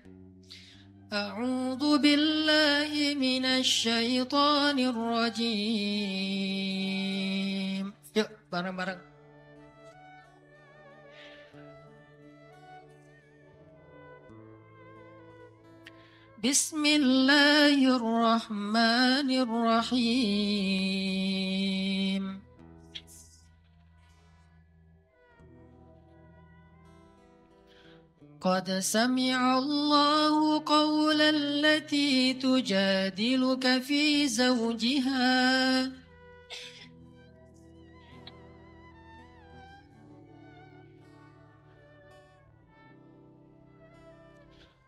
A'udzu billahi minasy syaithanir rajim. Yuk, bareng-bareng. Bismillahirrahmanirrahim. قد سمع الله قول التي تجادلك في زوجها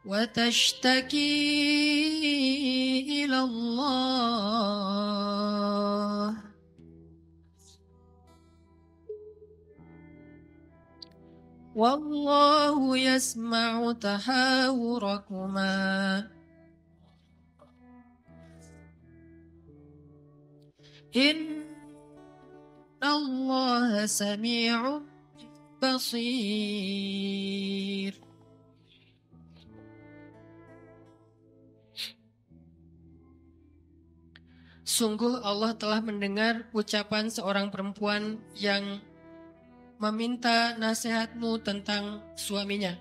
وتشتكي إلى الله والله يسمع تحاوركما إن الله سميع بصير. Sungguh Allah telah mendengar ucapan seorang perempuan yang meminta nasihatmu tentang suaminya.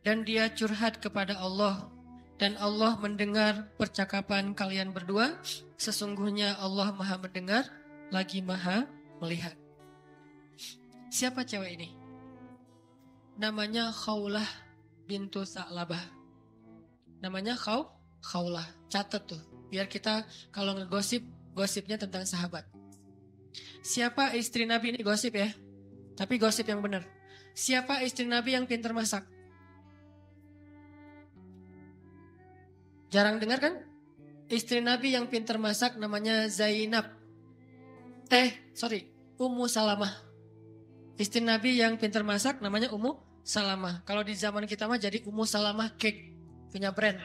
Dan dia curhat kepada Allah. Dan Allah mendengar percakapan kalian berdua. Sesungguhnya Allah maha mendengar, lagi maha melihat. Siapa cewek ini? Namanya Khawlah bintu Sa'labah. Namanya Khawlah. Catat tuh. Biar kita kalau ngegosip, gosipnya tentang sahabat. Siapa istri Nabi ini gosip ya? Tapi gosip yang benar. Siapa istri Nabi yang pintar masak? Jarang dengar kan? Istri Nabi yang pintar masak namanya Zainab. Ummu Salamah. Istri Nabi yang pintar masak namanya Ummu Salamah. Kalau di zaman kita mah jadi Ummu Salamah Cake. Punya brand.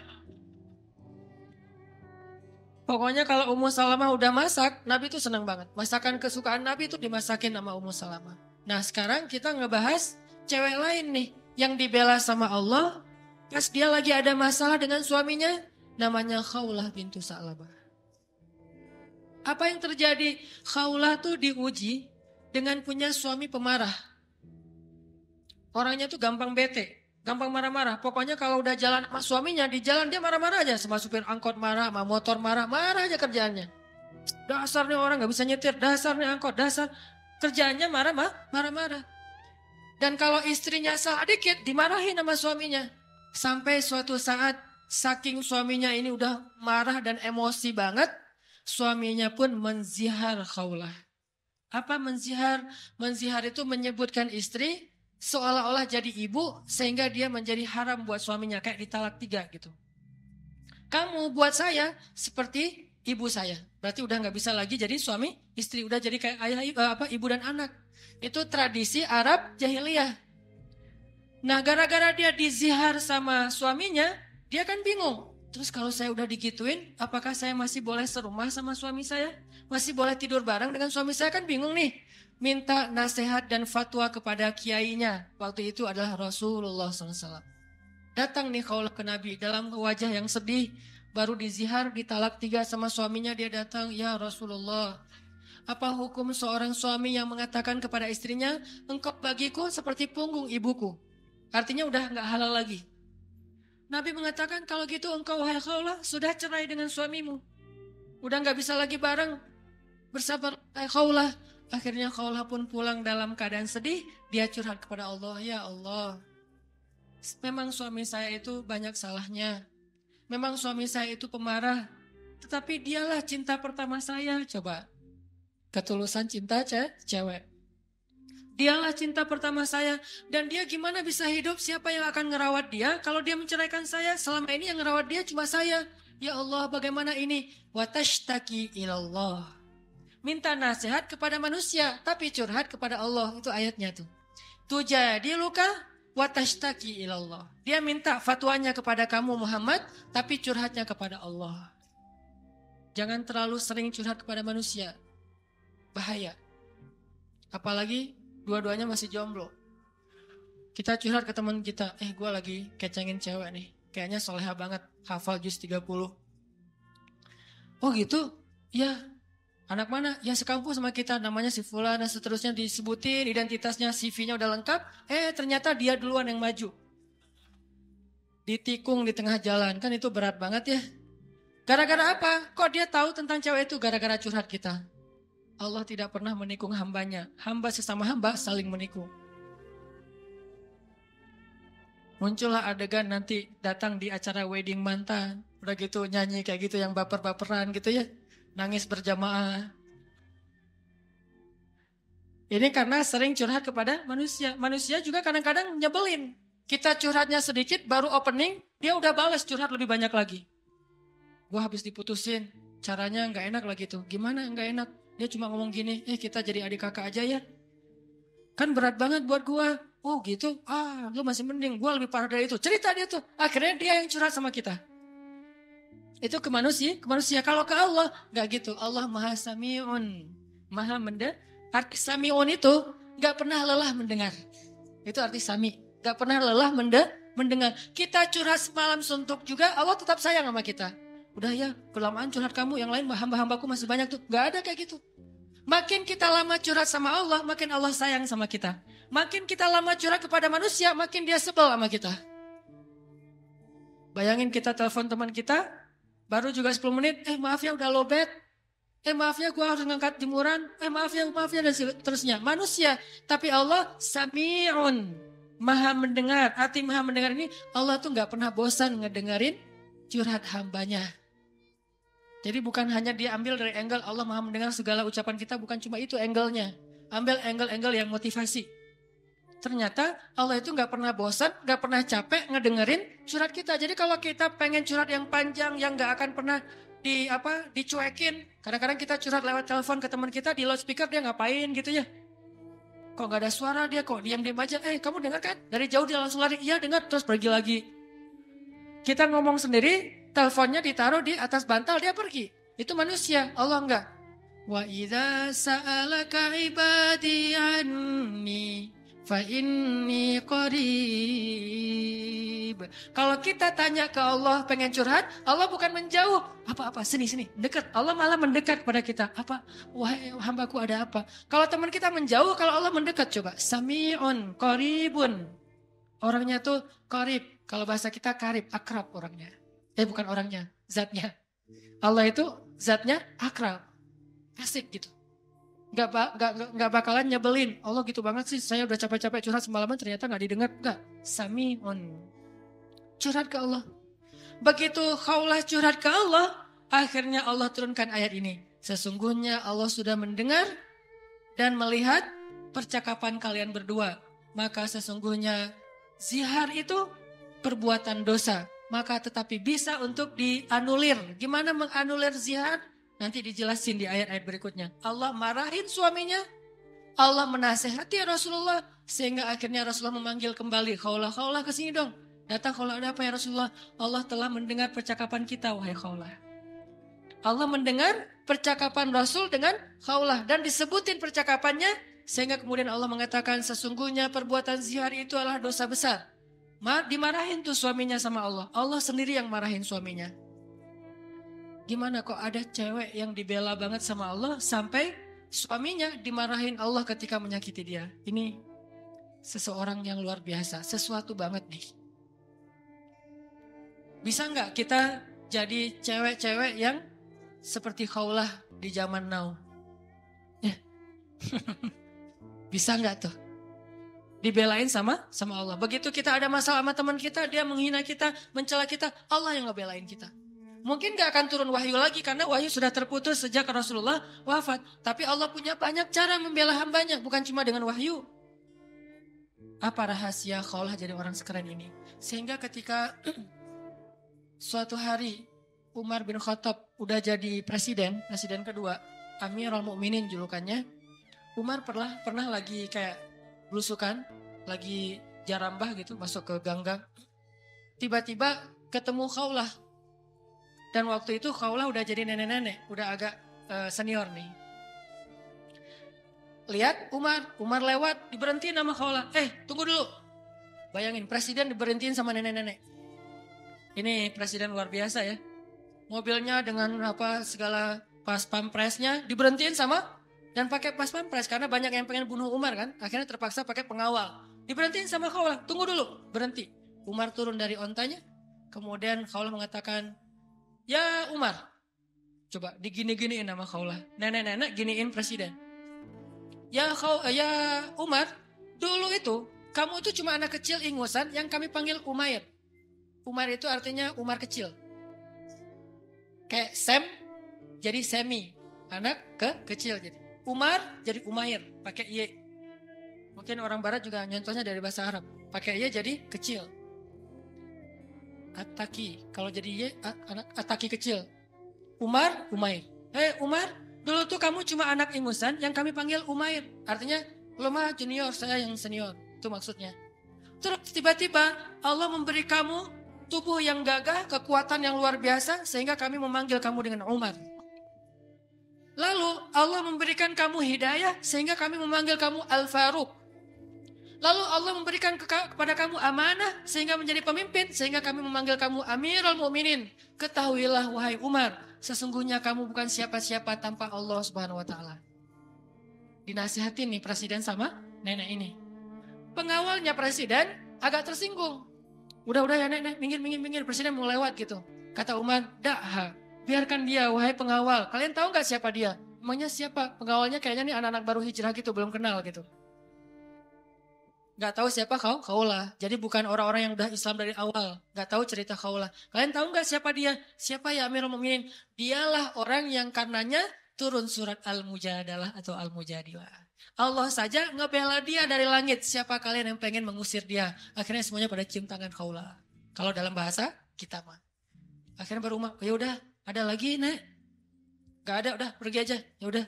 Pokoknya kalau Ummu Salamah udah masak, Nabi itu senang banget. Masakan kesukaan Nabi itu dimasakin sama Ummu Salamah. Nah sekarang kita ngebahas cewek lain nih. Yang dibela sama Allah. Pas dia lagi ada masalah dengan suaminya. Namanya Khawlah bintu Sa'labah. Apa yang terjadi? Khawlah tuh diuji dengan punya suami pemarah. Orangnya tuh gampang bete. Gampang marah-marah. Pokoknya kalau udah jalan sama suaminya, di jalan dia marah-marah aja. Sama supir angkot marah, sama motor marah, marah aja kerjaannya. Dasarnya orang gak bisa nyetir, dasarnya angkot, dasar. Kerjaannya marah-marah. Dan kalau istrinya salah dikit, dimarahin sama suaminya. Sampai suatu saat, saking suaminya ini udah marah dan emosi banget, suaminya pun menzihar Khawlah. Apa menzihar? Menzihar itu menyebutkan istri seolah-olah jadi ibu sehingga dia menjadi haram buat suaminya, kayak ditalak 3 gitu. Kamu buat saya seperti ibu saya. Berarti udah nggak bisa lagi jadi suami istri, udah jadi kayak ayah ibu dan anak. Itu tradisi Arab jahiliyah. Nah, gara-gara dia dizihar sama suaminya, dia kan bingung. Terus kalau saya udah digituin, apakah saya masih boleh serumah sama suami saya? Masih boleh tidur bareng dengan suami saya? Kan bingung nih. Minta nasihat dan fatwa kepada kiainya. Waktu itu adalah Rasulullah SAW. Datang nih Khawlah ke Nabi dalam wajah yang sedih. Baru dizihar, ditalak 3 sama suaminya. Dia datang, ya Rasulullah. Apa hukum seorang suami yang mengatakan kepada istrinya, engkau bagiku seperti punggung ibuku. Artinya udah gak halal lagi. Nabi mengatakan, kalau gitu engkau wahai Khawlah sudah cerai dengan suamimu. Udah gak bisa lagi bareng. Bersabar wahai Khawlah. Akhirnya Khawlah pun pulang dalam keadaan sedih. Dia curhat kepada Allah. Ya Allah, memang suami saya itu banyak salahnya. Memang suami saya itu pemarah. Tetapi dialah cinta pertama saya. Coba, ketulusan cinta cewek. Dialah cinta pertama saya. Dan dia gimana bisa hidup? Siapa yang akan ngerawat dia? Kalau dia menceraikan saya, selama ini yang ngerawat dia cuma saya. Ya Allah, bagaimana ini? Watashtaki ilallah. Minta nasihat kepada manusia, tapi curhat kepada Allah. Itu ayatnya tuh. Tujadi luka watashtaki ilallah. Dia minta fatwanya kepada kamu Muhammad, tapi curhatnya kepada Allah. Jangan terlalu sering curhat kepada manusia. Bahaya. Apalagi dua-duanya masih jomblo. Kita curhat ke teman kita, gue lagi kecengin cewek nih. Kayaknya soleha banget, hafal juz 30. Oh gitu? Ya. Anak mana? Ya sekampus sama kita, namanya si Fulan dan seterusnya disebutin, identitasnya, CV-nya udah lengkap. Ternyata dia duluan yang maju. Ditikung di tengah jalan, kan itu berat banget ya. Gara-gara apa? Kok dia tahu tentang cewek itu? Gara-gara curhat kita. Allah tidak pernah menikung hambanya. Hamba sesama hamba saling menikung. Muncullah adegan nanti datang di acara wedding mantan. Udah gitu nyanyi kayak gitu yang baper-baperan gitu ya. Nangis berjamaah. Ini karena sering curhat kepada manusia. Manusia juga kadang-kadang nyebelin. Kita curhatnya sedikit, baru opening, dia udah balas curhat lebih banyak lagi. Gua habis diputusin, caranya gak enak lagi tuh. Gimana gak enak? Dia cuma ngomong gini, kita jadi adik kakak aja ya. Kan berat banget buat gua. Oh gitu, lu masih mending. Gua lebih parah dari itu. Cerita dia tuh. Akhirnya dia yang curhat sama kita. Itu ke manusia. Kalau ke Allah gak gitu. Allah maha sami'un, maha mendengar. Arti sami'un itu gak pernah lelah mendengar. Itu arti sami. Gak pernah lelah mendengar. Kita curhat semalam suntuk juga, Allah tetap sayang sama kita. Udah ya, kelamaan curhat kamu, yang lain hamba-hambaku masih banyak tuh. Gak ada kayak gitu. Makin kita lama curhat sama Allah, makin Allah sayang sama kita. Makin kita lama curhat kepada manusia, makin dia sebel sama kita. Bayangin kita telepon teman kita, baru juga 10 menit, maaf ya udah lowbat. Maaf ya gue harus ngangkat jemuran. Maaf ya dan seterusnya. Manusia, tapi Allah sami'un, maha mendengar. Arti maha mendengar ini, Allah tuh gak pernah bosan ngedengerin curhat hambanya. Jadi bukan hanya dia ambil dari angle Allah maha mendengar segala ucapan kita, bukan cuma itu angle-nya. Ambil angle-angle yang motivasi. Ternyata Allah itu gak pernah bosan, gak pernah capek ngedengerin curhat kita. Jadi kalau kita pengen curhat yang panjang, yang gak akan pernah dicuekin. Kadang-kadang kita curhat lewat telepon ke teman kita, di loudspeaker dia ngapain gitu ya. Kok gak ada suara dia, kok diam-diam aja. Kamu dengar kan? Dari jauh dia langsung lari, iya dengar, terus pergi lagi. Kita ngomong sendiri, teleponnya ditaruh di atas bantal, dia pergi. Itu manusia, Allah enggak. Wa idza sa'alaka ibadi anni fa inni qarib. Kalau kita tanya ke Allah pengen curhat, Allah bukan menjauh. Apa-apa, sini, dekat. Allah malah mendekat kepada kita. Apa? Wahai hambaku ada apa? Kalau teman kita menjauh, kalau Allah mendekat coba. Sami'un qaribun. Orangnya tuh qarib. Kalau bahasa kita karib, akrab orangnya. Bukan orangnya, zatnya. Allah itu zatnya akrab. Asik gitu. Gak bakalan nyebelin. Allah gitu banget sih. Saya udah capek-capek curhat semalaman ternyata gak didengar. Gak. Sami'un. Curhat ke Allah. Begitu Khawlah curhat ke Allah. Akhirnya Allah turunkan ayat ini. Sesungguhnya Allah sudah mendengar dan melihat percakapan kalian berdua. Maka sesungguhnya zihar itu perbuatan dosa. Maka tetapi bisa untuk dianulir. Gimana menganulir zihar? Nanti dijelasin di ayat-ayat berikutnya. Allah marahin suaminya. Allah menasehati Rasulullah. Sehingga akhirnya Rasulullah memanggil kembali. Khawlah kesini dong. Datang Khawlah, ada apa ya Rasulullah? Allah telah mendengar percakapan kita wahai Khawlah. Allah mendengar percakapan Rasul dengan Khawlah. Dan disebutin percakapannya. Sehingga kemudian Allah mengatakan sesungguhnya perbuatan zihar itu adalah dosa besar. Dimarahin tuh suaminya sama Allah. Allah sendiri yang marahin suaminya. Gimana kok ada cewek yang dibela banget sama Allah sampai suaminya dimarahin Allah ketika menyakiti dia. Ini seseorang yang luar biasa, sesuatu banget nih. Bisa nggak kita jadi cewek-cewek yang seperti Khawlah di zaman now? Bisa nggak tuh? Dibelain sama Allah. Begitu kita ada masalah sama teman kita, dia menghina kita, mencela kita, Allah yang ngebelain kita. Mungkin gak akan turun wahyu lagi karena wahyu sudah terputus sejak Rasulullah wafat. Tapi Allah punya banyak cara membela hambanya, bukan cuma dengan wahyu. Apa rahasia Khawlah jadi orang sekeren ini? Sehingga ketika suatu hari Umar bin Khattab udah jadi presiden kedua, Amirul Mukminin julukannya. Umar pernah lagi kayak belusukan, lagi jarambah gitu, masuk ke gang-gang. Tiba-tiba ketemu Khawlah. Dan waktu itu Khawlah udah jadi nenek-nenek, udah agak senior nih. Lihat Umar lewat, diberhentiin sama Khawlah. Tunggu dulu. Bayangin, presiden diberhentiin sama nenek-nenek. Ini presiden luar biasa ya. Mobilnya dengan segala pas pampresnya diberhentiin sama dan pakai pas pampres karena banyak yang pengen bunuh Umar kan. Akhirnya terpaksa pakai pengawal. Diberhentiin sama Khawlah. Tunggu dulu, berhenti. Umar turun dari ontanya. Kemudian Khawlah mengatakan, "Ya Umar," coba digini-giniin sama Khawlah. Nenek-nenek giniin presiden. Ya Umar, dulu itu kamu itu cuma anak kecil ingusan yang kami panggil Umair. Umar itu artinya Umar kecil. Kayak Sam jadi Semi, anak kecil jadi. Umar jadi Umair, pakai Y. Mungkin orang barat juga nyontohnya dari bahasa Arab. Pakai Y jadi kecil. Ataki, kalau jadi Y, Ataki kecil. Umar, Umair. Umar, dulu tuh kamu cuma anak ingusan yang kami panggil Umair. Artinya, lo mah junior, saya yang senior. Itu maksudnya. Terus tiba-tiba Allah memberi kamu tubuh yang gagah, kekuatan yang luar biasa, sehingga kami memanggil kamu dengan Umar. Lalu Allah memberikan kamu hidayah, sehingga kami memanggil kamu Al-Faruq. Lalu Allah memberikan kepada kamu amanah sehingga menjadi pemimpin. Sehingga kami memanggil kamu Amirul Mukminin. Ketahuilah wahai Umar. Sesungguhnya kamu bukan siapa-siapa tanpa Allah Subhanahu Wa Taala. Dinasihatin nih presiden sama nenek ini. Pengawalnya presiden agak tersinggung. Udah ya nenek, minggir. Presiden mau lewat gitu. Kata Umar, biarkan dia wahai pengawal. Kalian tahu gak siapa dia? Emangnya siapa? Pengawalnya kayaknya nih anak-anak baru hijrah gitu, belum kenal gitu. Gak tahu siapa Khawlah. Jadi bukan orang-orang yang udah Islam dari awal. Gak tahu cerita Khawlah. Kalian tahu gak siapa dia? Siapa ya Amirul Mukminin? Dialah orang yang karenanya turun surat Al-Mujadalah atau Al-Mujadilah. Allah saja ngebela dia dari langit. Siapa kalian yang pengen mengusir dia? Akhirnya semuanya pada cium tangan Khawlah. Kalau dalam bahasa kita mah. Akhirnya baru Umar, ya udah, ada lagi nek? Gak ada, udah pergi aja. Ya udah,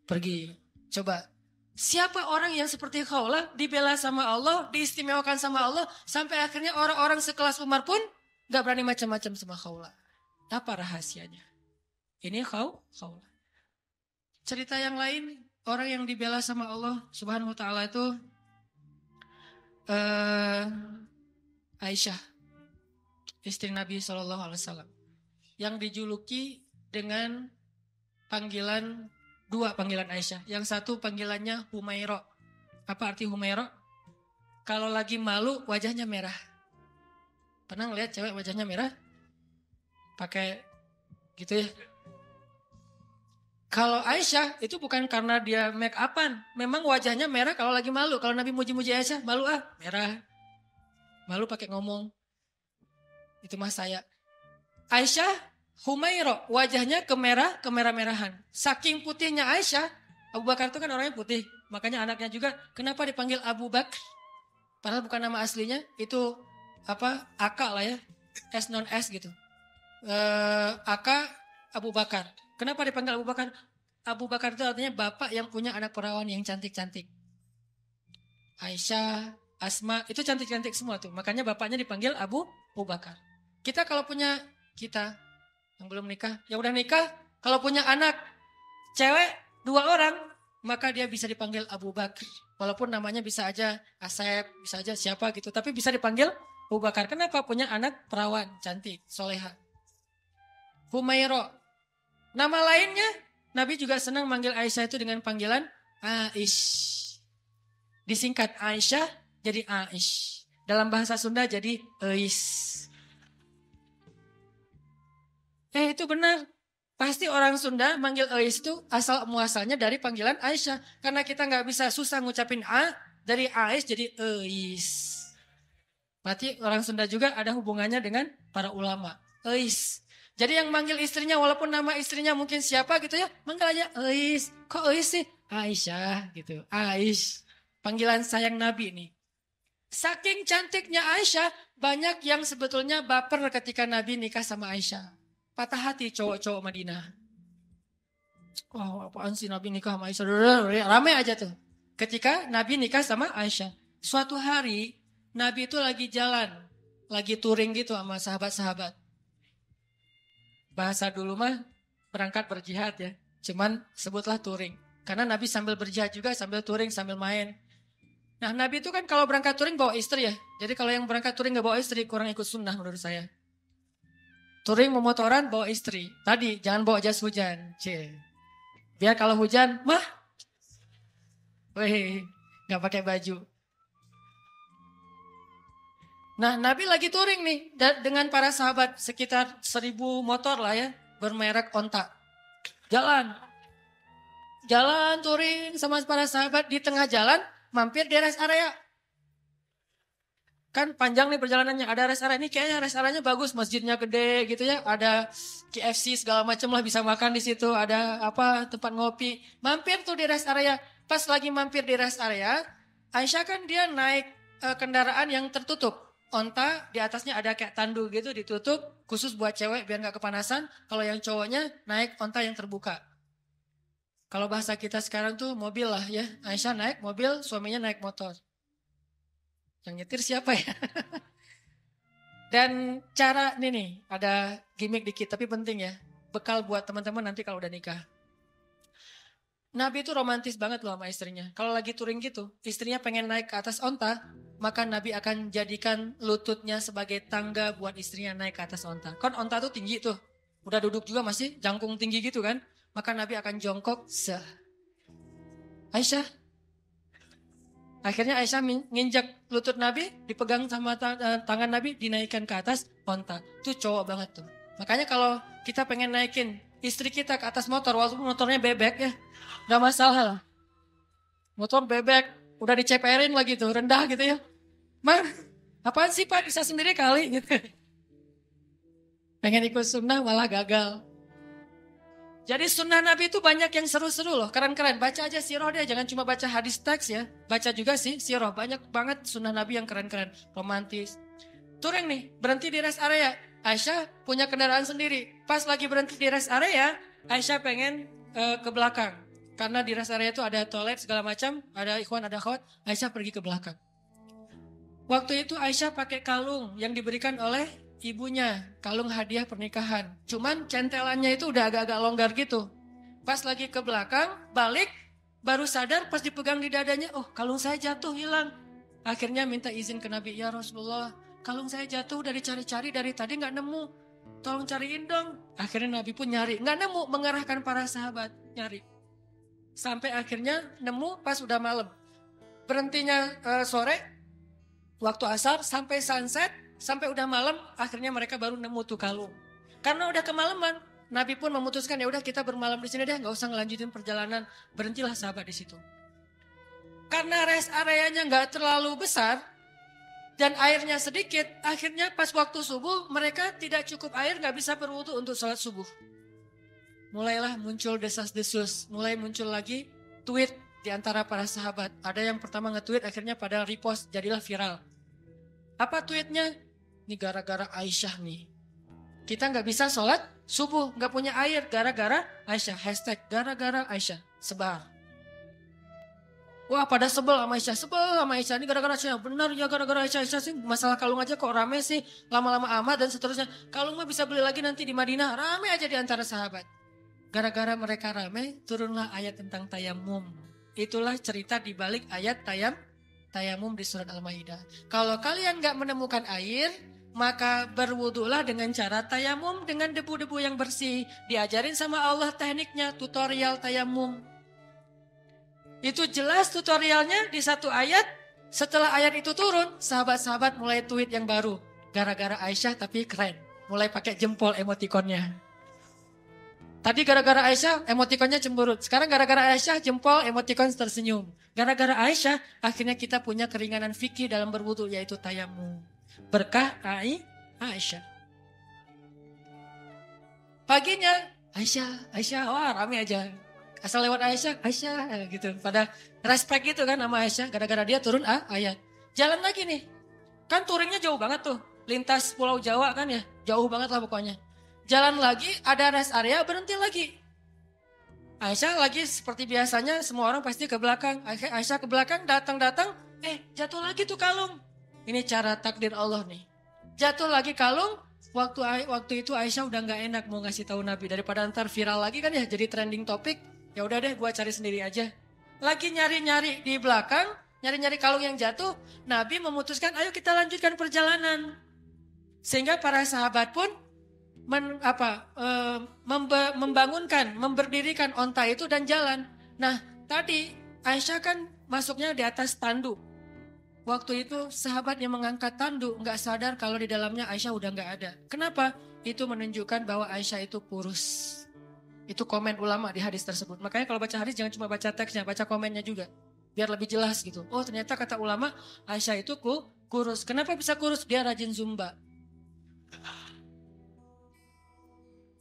pergi. Coba. Siapa orang yang seperti Khawlah dibela sama Allah, diistimewakan sama Allah, sampai akhirnya orang-orang sekelas Umar pun gak berani macam-macam sama Khawlah. Apa rahasianya? Ini khawlah. Cerita yang lain, orang yang dibela sama Allah Subhanahu wa taala itu Aisyah, istri Nabi SAW, yang dijuluki dengan dua panggilan Aisyah. Yang satu panggilannya Humaira. Apa arti Humaira? Kalau lagi malu wajahnya merah. Pernah ngeliat cewek wajahnya merah? Pakai gitu ya. Kalau Aisyah itu bukan karena dia make upan. Memang wajahnya merah kalau lagi malu. Kalau Nabi muji-muji Aisyah, malu merah. Malu pakai ngomong. Itu mah saya. Aisyah Humaira, wajahnya kemerah-merahan. Saking putihnya Aisyah, Abu Bakar itu kan orangnya putih. Makanya anaknya juga, kenapa dipanggil Abu Bakar? Padahal bukan nama aslinya, itu Aka lah ya. S non S gitu. Aka Abu Bakar. Kenapa dipanggil Abu Bakar? Abu Bakar itu artinya bapak yang punya anak perawan yang cantik-cantik. Aisyah, Asma, itu cantik-cantik semua tuh. Makanya bapaknya dipanggil Abu Bakar. Kita kalau punya, yang belum nikah, yang udah nikah, kalau punya anak cewek 2 orang, maka dia bisa dipanggil Abu Bakar. Walaupun namanya bisa aja Asep, bisa aja siapa gitu, tapi bisa dipanggil Abu Bakar. Kenapa? Punya anak perawan, cantik, soleha. Humaira. Nama lainnya, Nabi juga senang manggil Aisyah itu dengan panggilan Aish. Disingkat Aisyah jadi Aish. Dalam bahasa Sunda jadi Eis. Itu benar. Pasti orang Sunda manggil Eis itu asal muasalnya dari panggilan Aisyah. Karena kita nggak bisa susah ngucapin A, dari Ais jadi Eis. Berarti orang Sunda juga ada hubungannya dengan para ulama. Eis. Jadi yang manggil istrinya walaupun nama istrinya mungkin siapa gitu ya, manggil aja Eis. Kok Eis sih? Aisyah gitu. Aish. Panggilan sayang Nabi nih. Saking cantiknya Aisyah, banyak yang sebetulnya baper ketika Nabi nikah sama Aisyah. Patah hati cowok-cowok Madinah. Wah, apaan sih Nabi nikah sama Aisyah? Ramai aja tuh. Ketika Nabi nikah sama Aisyah. Suatu hari Nabi itu lagi jalan. Lagi touring gitu sama sahabat-sahabat. Bahasa dulu mah berangkat berjihad ya. Cuman sebutlah touring. Karena Nabi sambil berjihad juga, sambil touring, sambil main. Nah Nabi itu kan kalau berangkat touring bawa istri ya. Jadi kalau yang berangkat touring gak bawa istri kurang ikut sunnah menurut saya. Touring memotoran bawa istri. Tadi jangan bawa jas hujan. Biar kalau hujan, gak pakai baju. Nah Nabi lagi touring nih. Dengan para sahabat sekitar 1000 motor lah ya. Bermerek onta. Jalan touring sama para sahabat. Di tengah jalan mampir di rest area. Kan panjang nih perjalanannya, ada rest area. Ini kayaknya rest areanya bagus, masjidnya gede gitu ya. Ada KFC segala macam lah, bisa makan di situ. Ada tempat ngopi. Mampir tuh di rest area. Pas lagi mampir di rest area, Aisyah kan dia naik kendaraan yang tertutup. Onta di atasnya ada kayak tandu gitu ditutup, khusus buat cewek biar gak kepanasan. Kalau yang cowoknya naik onta yang terbuka. Kalau bahasa kita sekarang tuh mobil lah ya. Aisyah naik mobil, suaminya naik motor. Yang nyetir siapa ya? Dan cara ini nih, ada gimmick dikit tapi penting ya. Bekal buat teman-teman nanti kalau udah nikah. Nabi itu romantis banget loh sama istrinya. Kalau lagi touring gitu, istrinya pengen naik ke atas onta, maka Nabi akan jadikan lututnya sebagai tangga buat istrinya naik ke atas onta. Kan onta tuh tinggi tuh. Udah duduk juga masih jangkung tinggi gitu kan. Maka Nabi akan jongkok. Aisyah. Akhirnya Aisyah nginjak lutut Nabi, dipegang sama tangan Nabi, dinaikkan ke atas onta. Itu cowok banget tuh. Makanya kalau kita pengen naikin istri kita ke atas motor, walaupun motornya bebek ya, gak masalah lah. Motor bebek, udah diceperin lagi tuh, rendah gitu ya. Apaan sih Pak, bisa sendiri kali gitu. Pengen ikut sunnah malah gagal. Jadi sunnah Nabi itu banyak yang seru-seru loh, keren-keren. Baca aja sirah deh, jangan cuma baca hadis teks ya. Baca juga sih sirah, banyak banget sunnah Nabi yang keren-keren, romantis. Touring nih, berhenti di rest area. Aisyah punya kendaraan sendiri. Pas lagi berhenti di rest area, Aisyah pengen ke belakang. Karena di rest area itu ada toilet segala macam, ada ikhwan, ada akhwat. Aisyah pergi ke belakang. Waktu itu Aisyah pakai kalung yang diberikan oleh ibunya, kalung hadiah pernikahan. Cuman centelannya itu udah agak-agak longgar gitu. Pas lagi ke belakang, balik, baru sadar pas dipegang di dadanya, oh kalung saya jatuh hilang. Akhirnya minta izin ke Nabi, ya Rasulullah, kalung saya jatuh dari cari-cari dari tadi nggak nemu. Tolong cariin dong. Akhirnya Nabi pun nyari, nggak nemu, mengarahkan para sahabat nyari. Sampai akhirnya nemu pas udah malam. Berhentinya sore, waktu asar sampai sunset, sampai udah malam, akhirnya mereka baru nemu tuh kalung. Karena udah kemalaman, Nabi pun memutuskan ya udah kita bermalam di sini deh, nggak usah ngelanjutin perjalanan. Berhentilah sahabat di situ. Karena rest areanya nggak terlalu besar dan airnya sedikit, akhirnya pas waktu subuh mereka tidak cukup air, nggak bisa berwudu untuk sholat subuh. Mulailah muncul desas-desus, mulai muncul lagi tweet di antara para sahabat. Ada yang pertama nge-tweet, akhirnya pada repost, jadilah viral. Apa tweetnya? Ini gara-gara Aisyah nih. Kita nggak bisa sholat subuh, nggak punya air gara-gara Aisyah. Hashtag gara-gara Aisyah, sebar. Wah pada sebel sama Aisyah, ini gara-gara Aisyah. Benar ya gara-gara Aisyah sih, masalah kalung aja kok rame sih, lama-lama amat dan seterusnya. Kalung mah bisa beli lagi nanti di Madinah, rame aja di antara sahabat. Gara-gara mereka rame, turunlah ayat tentang tayamum. Itulah cerita di balik ayat tayamum di surat Al-Maidah. Kalau kalian gak menemukan air, maka berwudulah dengan cara tayamum dengan debu-debu yang bersih. Diajarin sama Allah tekniknya, tutorial tayamum. Itu jelas tutorialnya di satu ayat. Setelah ayat itu turun, sahabat-sahabat mulai tweet yang baru. Gara-gara Aisyah tapi keren. Mulai pakai jempol emotikonnya. Tadi gara-gara Aisyah emotikonnya cemberut. Sekarang gara-gara Aisyah jempol emotikon tersenyum. Gara-gara Aisyah akhirnya kita punya keringanan fikih dalam berwudu yaitu tayamum. Berkah Aisyah. Paginya Aisyah wah rame aja. Asal lewat Aisyah gitu. Pada respect gitu kan sama Aisyah. Gara-gara dia turun ayat. Jalan lagi nih. Kan touringnya jauh banget tuh. Lintas Pulau Jawa kan ya. Jauh banget lah pokoknya. Jalan lagi, ada rest area, berhenti lagi. Aisyah lagi seperti biasanya, semua orang pasti ke belakang. Aisyah ke belakang, datang-datang, jatuh lagi tuh kalung. Ini cara takdir Allah nih. Jatuh lagi kalung, waktu itu Aisyah udah gak enak mau ngasih tahu Nabi. Daripada ntar viral lagi kan ya, jadi trending topik. Ya udah deh, gua cari sendiri aja. Lagi nyari-nyari di belakang, nyari-nyari kalung yang jatuh. Nabi memutuskan, ayo kita lanjutkan perjalanan. Sehingga para sahabat pun memberdirikan onta itu dan jalan. Nah, tadi Aisyah kan masuknya di atas tanduk. Waktu itu sahabat yang mengangkat tanduk nggak sadar kalau di dalamnya Aisyah udah nggak ada. Kenapa? Itu menunjukkan bahwa Aisyah itu kurus. Itu komen ulama di hadis tersebut. Makanya kalau baca hadis jangan cuma baca teksnya, baca komennya juga. Biar lebih jelas gitu. Oh ternyata kata ulama Aisyah itu kurus. Kenapa bisa kurus? Dia rajin zumba.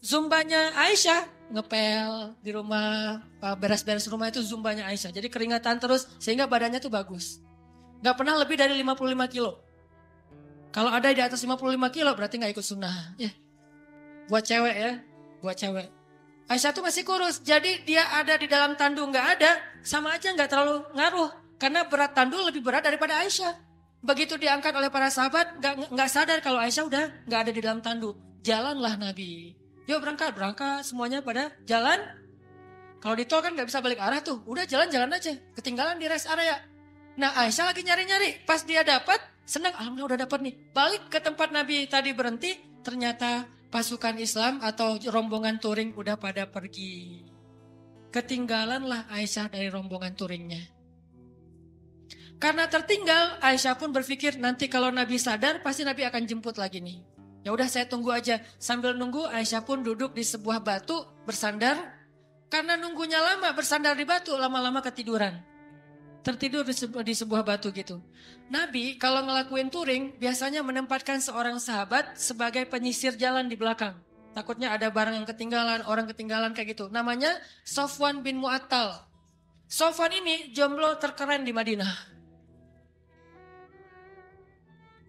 Zumbanya Aisyah ngepel di rumah, beres-beres rumah itu zumbanya Aisyah. Jadi keringatan terus sehingga badannya tuh bagus. Gak pernah lebih dari 55 kilo. Kalau ada di atas 55 kilo berarti gak ikut sunnah. Ya. Buat cewek ya, buat cewek. Aisyah tuh masih kurus, jadi dia ada di dalam tandu gak ada, sama aja gak terlalu ngaruh. Karena berat tandu lebih berat daripada Aisyah. Begitu diangkat oleh para sahabat, gak sadar kalau Aisyah udah gak ada di dalam tandu. Jalanlah Nabi. Yuk berangkat semuanya pada jalan. Kalau di tol kan gak bisa balik arah tuh. Udah jalan-jalan aja. Ketinggalan di rest area. Nah Aisyah lagi nyari-nyari. Pas dia dapat, senang. Alhamdulillah udah dapat nih. Balik ke tempat Nabi tadi berhenti. Ternyata pasukan Islam atau rombongan touring udah pada pergi. Ketinggalanlah Aisyah dari rombongan touringnya. Karena tertinggal, Aisyah pun berpikir nanti kalau Nabi sadar pasti Nabi akan jemput lagi nih. Ya udah saya tunggu aja. Sambil nunggu Aisyah pun duduk di sebuah batu bersandar. Karena nunggunya lama bersandar di batu lama-lama ketiduran. Tertidur di sebuah batu gitu. Nabi kalau ngelakuin touring biasanya menempatkan seorang sahabat sebagai penyisir jalan di belakang. Takutnya ada barang yang ketinggalan, orang ketinggalan kayak gitu. Namanya Sofwan bin Mu'attal. Sofwan ini jomblo terkeren di Madinah.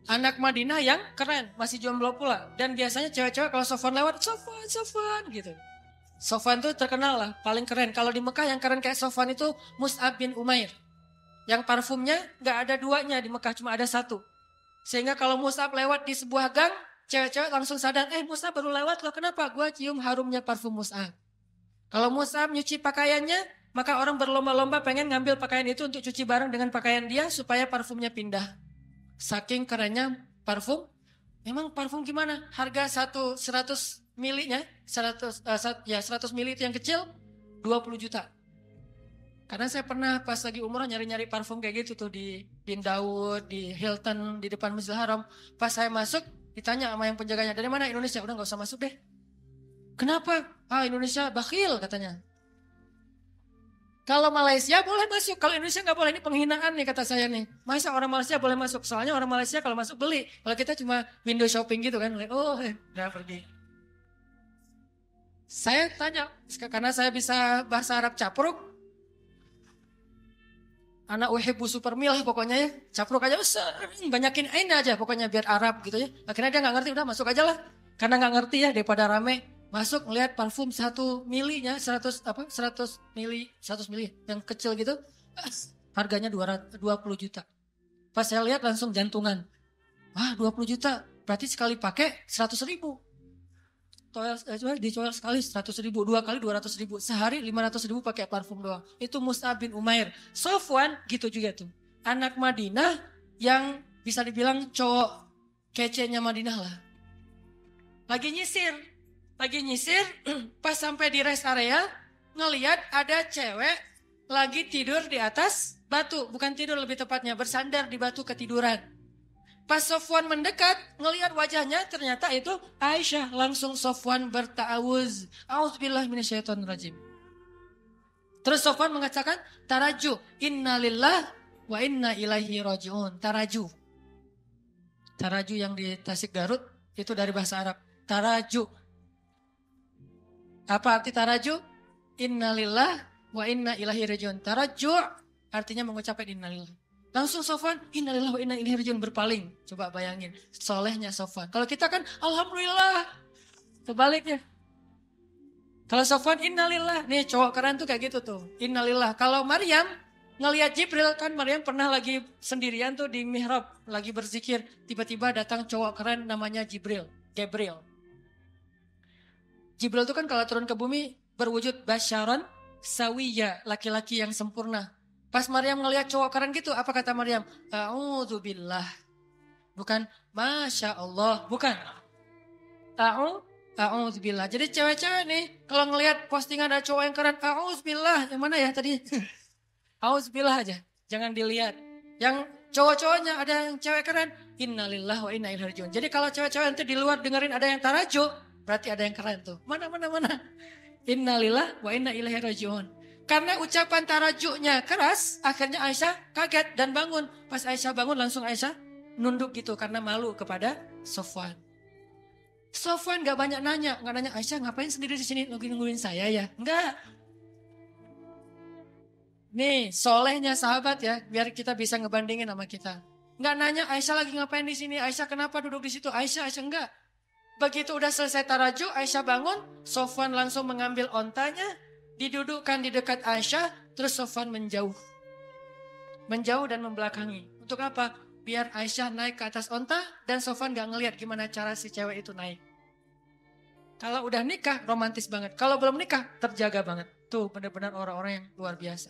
Anak Madinah yang keren, masih jomblo pula. Dan biasanya cewek-cewek kalau Sofwan lewat, Sofwan gitu. Sofwan tuh terkenal lah, paling keren. Kalau di Mekah yang keren kayak Sofwan itu Mus'ab bin Umair. Yang parfumnya gak ada duanya di Mekah, cuma ada satu. Sehingga kalau Mus'ab lewat di sebuah gang, Cewek-cewek langsung sadar, Mus'ab baru lewat loh. Kenapa? Gue cium harumnya parfum Mus'ab. Kalau Mus'ab nyuci pakaiannya, maka orang berlomba-lomba pengen ngambil pakaian itu untuk cuci bareng dengan pakaian dia supaya parfumnya pindah. Saking kerennya parfum. Memang parfum gimana? Harga 100 milinya, 100 mili itu yang kecil, 20 juta. Karena saya pernah pas lagi umroh nyari-nyari parfum kayak gitu tuh di Bin Daud, di Hilton, di depan Masjidil Haram. Pas saya masuk, ditanya sama yang penjaganya, dari mana? Indonesia. Udah gak usah masuk deh. Kenapa? Indonesia bakhil katanya. Kalau Malaysia boleh masuk, kalau Indonesia gak boleh. Ini penghinaan nih kata saya nih. Masa orang Malaysia boleh masuk? Soalnya orang Malaysia kalau masuk beli. Kalau kita cuma window shopping gitu kan. Udah pergi. Saya tanya, karena saya bisa bahasa Arab capruk. Anak uhibbu super mil pokoknya ya. Capruk aja, banyakin ain aja pokoknya biar Arab gitu ya. Akhirnya dia gak ngerti, udah masuk aja lah. Karena gak ngerti ya daripada rame. Masuk ngeliat parfum 1 milinya 100 mili yang kecil gitu. Harganya 20 juta. Pas saya lihat langsung jantungan. 20 juta berarti sekali pakai 100 ribu. Dicoel sekali 100 ribu, 2 kali 200 ribu. Sehari 500 ribu pakai parfum doang. Itu Mus'ab bin Umair. Sofwan gitu juga tuh. Anak Madinah yang bisa dibilang cowok kecenya Madinah lah. Lagi nyisir, pas sampai di rest area, ngelihat ada cewek lagi tidur di atas batu. Bukan tidur, lebih tepatnya bersandar di batu ketiduran. Pas Sofwan mendekat, ngelihat wajahnya, ternyata itu Aisyah. Langsung Sofwan berta'awuz. A'udzubillahi minasyaitonirrajim. Terus Sofwan mengatakan, taraju, innalillah wa inna ilaihi raji'un. Taraju yang di Tasik Garut, itu dari bahasa Arab. Taraju. Apa arti taraju? Innalillah wa inna ilaihi raji'un. Taraju artinya mengucapkan innalillah. Langsung Sofwan, innalillah wa inna ilaihi raji'un, berpaling. Coba bayangin, solehnya Sofwan. Kalau kita kan, alhamdulillah. Sebaliknya. Kalau Sofwan, innalillah. Nih cowok keren tuh kayak gitu tuh. Innalillah. Kalau Maryam, ngelihat Jibril, kan Maryam pernah lagi sendirian tuh di mihrab. Lagi berzikir. Tiba-tiba datang cowok keren namanya Jibril. Gabriel. Jibril itu kan kalau turun ke bumi, berwujud basyaron sawiyya. Laki-laki yang sempurna. Pas Maryam ngelihat cowok keren gitu, apa kata Maryam? A'udzubillah. Bukan, Masya Allah. Bukan. A'udzubillah. Jadi cewek-cewek nih, kalau ngelihat postingan ada cowok yang keren, a'udzubillah. Yang mana ya tadi? A'udzubillah aja. Jangan dilihat. Yang cowok-cowoknya ada yang cewek keren, innalillah wa inna ilaihi raji'un. Jadi kalau cewek-cewek nanti di luar dengerin ada yang tarajuk, berarti ada yang keren tuh. Mana. Innalillah wa inna ilaihi raji'un. Karena ucapan tarajuknya keras, akhirnya Aisyah kaget dan bangun. Pas Aisyah bangun langsung Aisyah nunduk gitu karena malu kepada Sofwan. Sofwan gak banyak nanya, Aisyah ngapain sendiri di sini nungguin saya ya? Enggak. Nih solehnya sahabat ya, biar kita bisa ngebandingin sama kita. Enggak nanya Aisyah lagi ngapain di sini, Aisyah kenapa duduk di situ? Aisyah enggak. Begitu udah selesai tarajuk, Aisyah bangun, Sofwan langsung mengambil ontanya, didudukkan di dekat Aisyah, terus Sofwan menjauh. Menjauh dan membelakangi. Untuk apa? Biar Aisyah naik ke atas onta dan Sofwan gak ngelihat gimana cara si cewek itu naik. Kalau udah nikah, romantis banget. Kalau belum nikah, terjaga banget. Tuh benar-benar orang-orang yang luar biasa.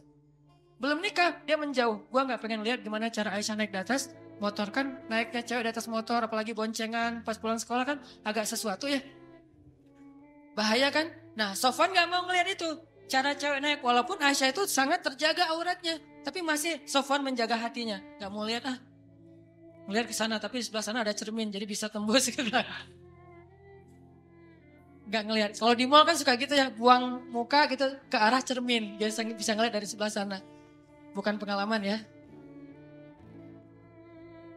Belum nikah, dia menjauh. Gua gak pengen lihat gimana cara Aisyah naik di atas motor, kan naiknya cewek di atas motor, apalagi boncengan pas pulang sekolah kan agak sesuatu ya. Bahaya kan? Nah Sofwan gak mau ngelihat itu. Cara cewek naik, walaupun Aisyah itu sangat terjaga auratnya, tapi masih Sofwan menjaga hatinya. Gak mau lihat melihat ke sana, tapi di sebelah sana ada cermin, jadi bisa tembus gitu. Gak ngelihat. Kalau di mall kan suka gitu ya, buang muka gitu ke arah cermin, biasa bisa ngelihat dari sebelah sana. Bukan pengalaman ya.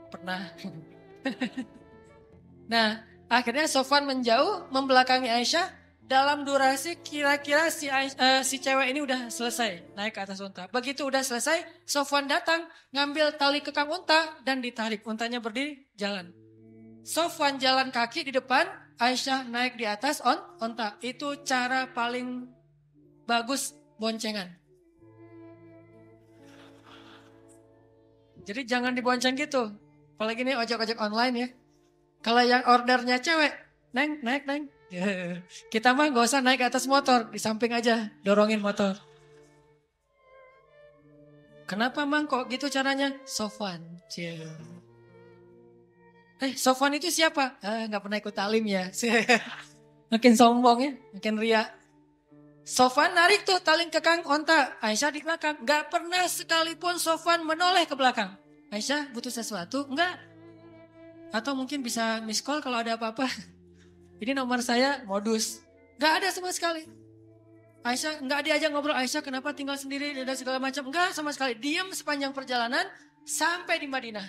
Pernah. Nah, akhirnya Sofwan menjauh, membelakangi Aisyah. Dalam durasi kira-kira si cewek ini udah selesai naik ke atas unta. Begitu udah selesai, Sofwan datang ngambil tali kekang unta dan ditarik. Untanya berdiri, jalan. Sofwan jalan kaki di depan, Aisyah naik di atas unta. Itu cara paling bagus boncengan. Jadi jangan dibonceng gitu. Apalagi ini ojek-ojek online ya. Kalau yang ordernya cewek, Neng, naik, Neng. Kita mah gak usah naik ke atas motor, di samping aja, dorongin motor. Kenapa Mang kok gitu caranya? Sofwan. Sofwan itu siapa? Gak pernah ikut talim ya. Makin sombong ya, makin ria. Sofwan narik tuh tali kekang onta, Aisyah di belakang. Gak pernah sekalipun Sofwan menoleh ke belakang. Aisyah butuh sesuatu? Enggak. Atau mungkin bisa miss call kalau ada apa-apa. Ini nomor saya, modus. Gak ada sama sekali. Aisyah nggak diajak ngobrol, Aisyah kenapa tinggal sendiri dan segala macam. Enggak sama sekali. Diam sepanjang perjalanan sampai di Madinah.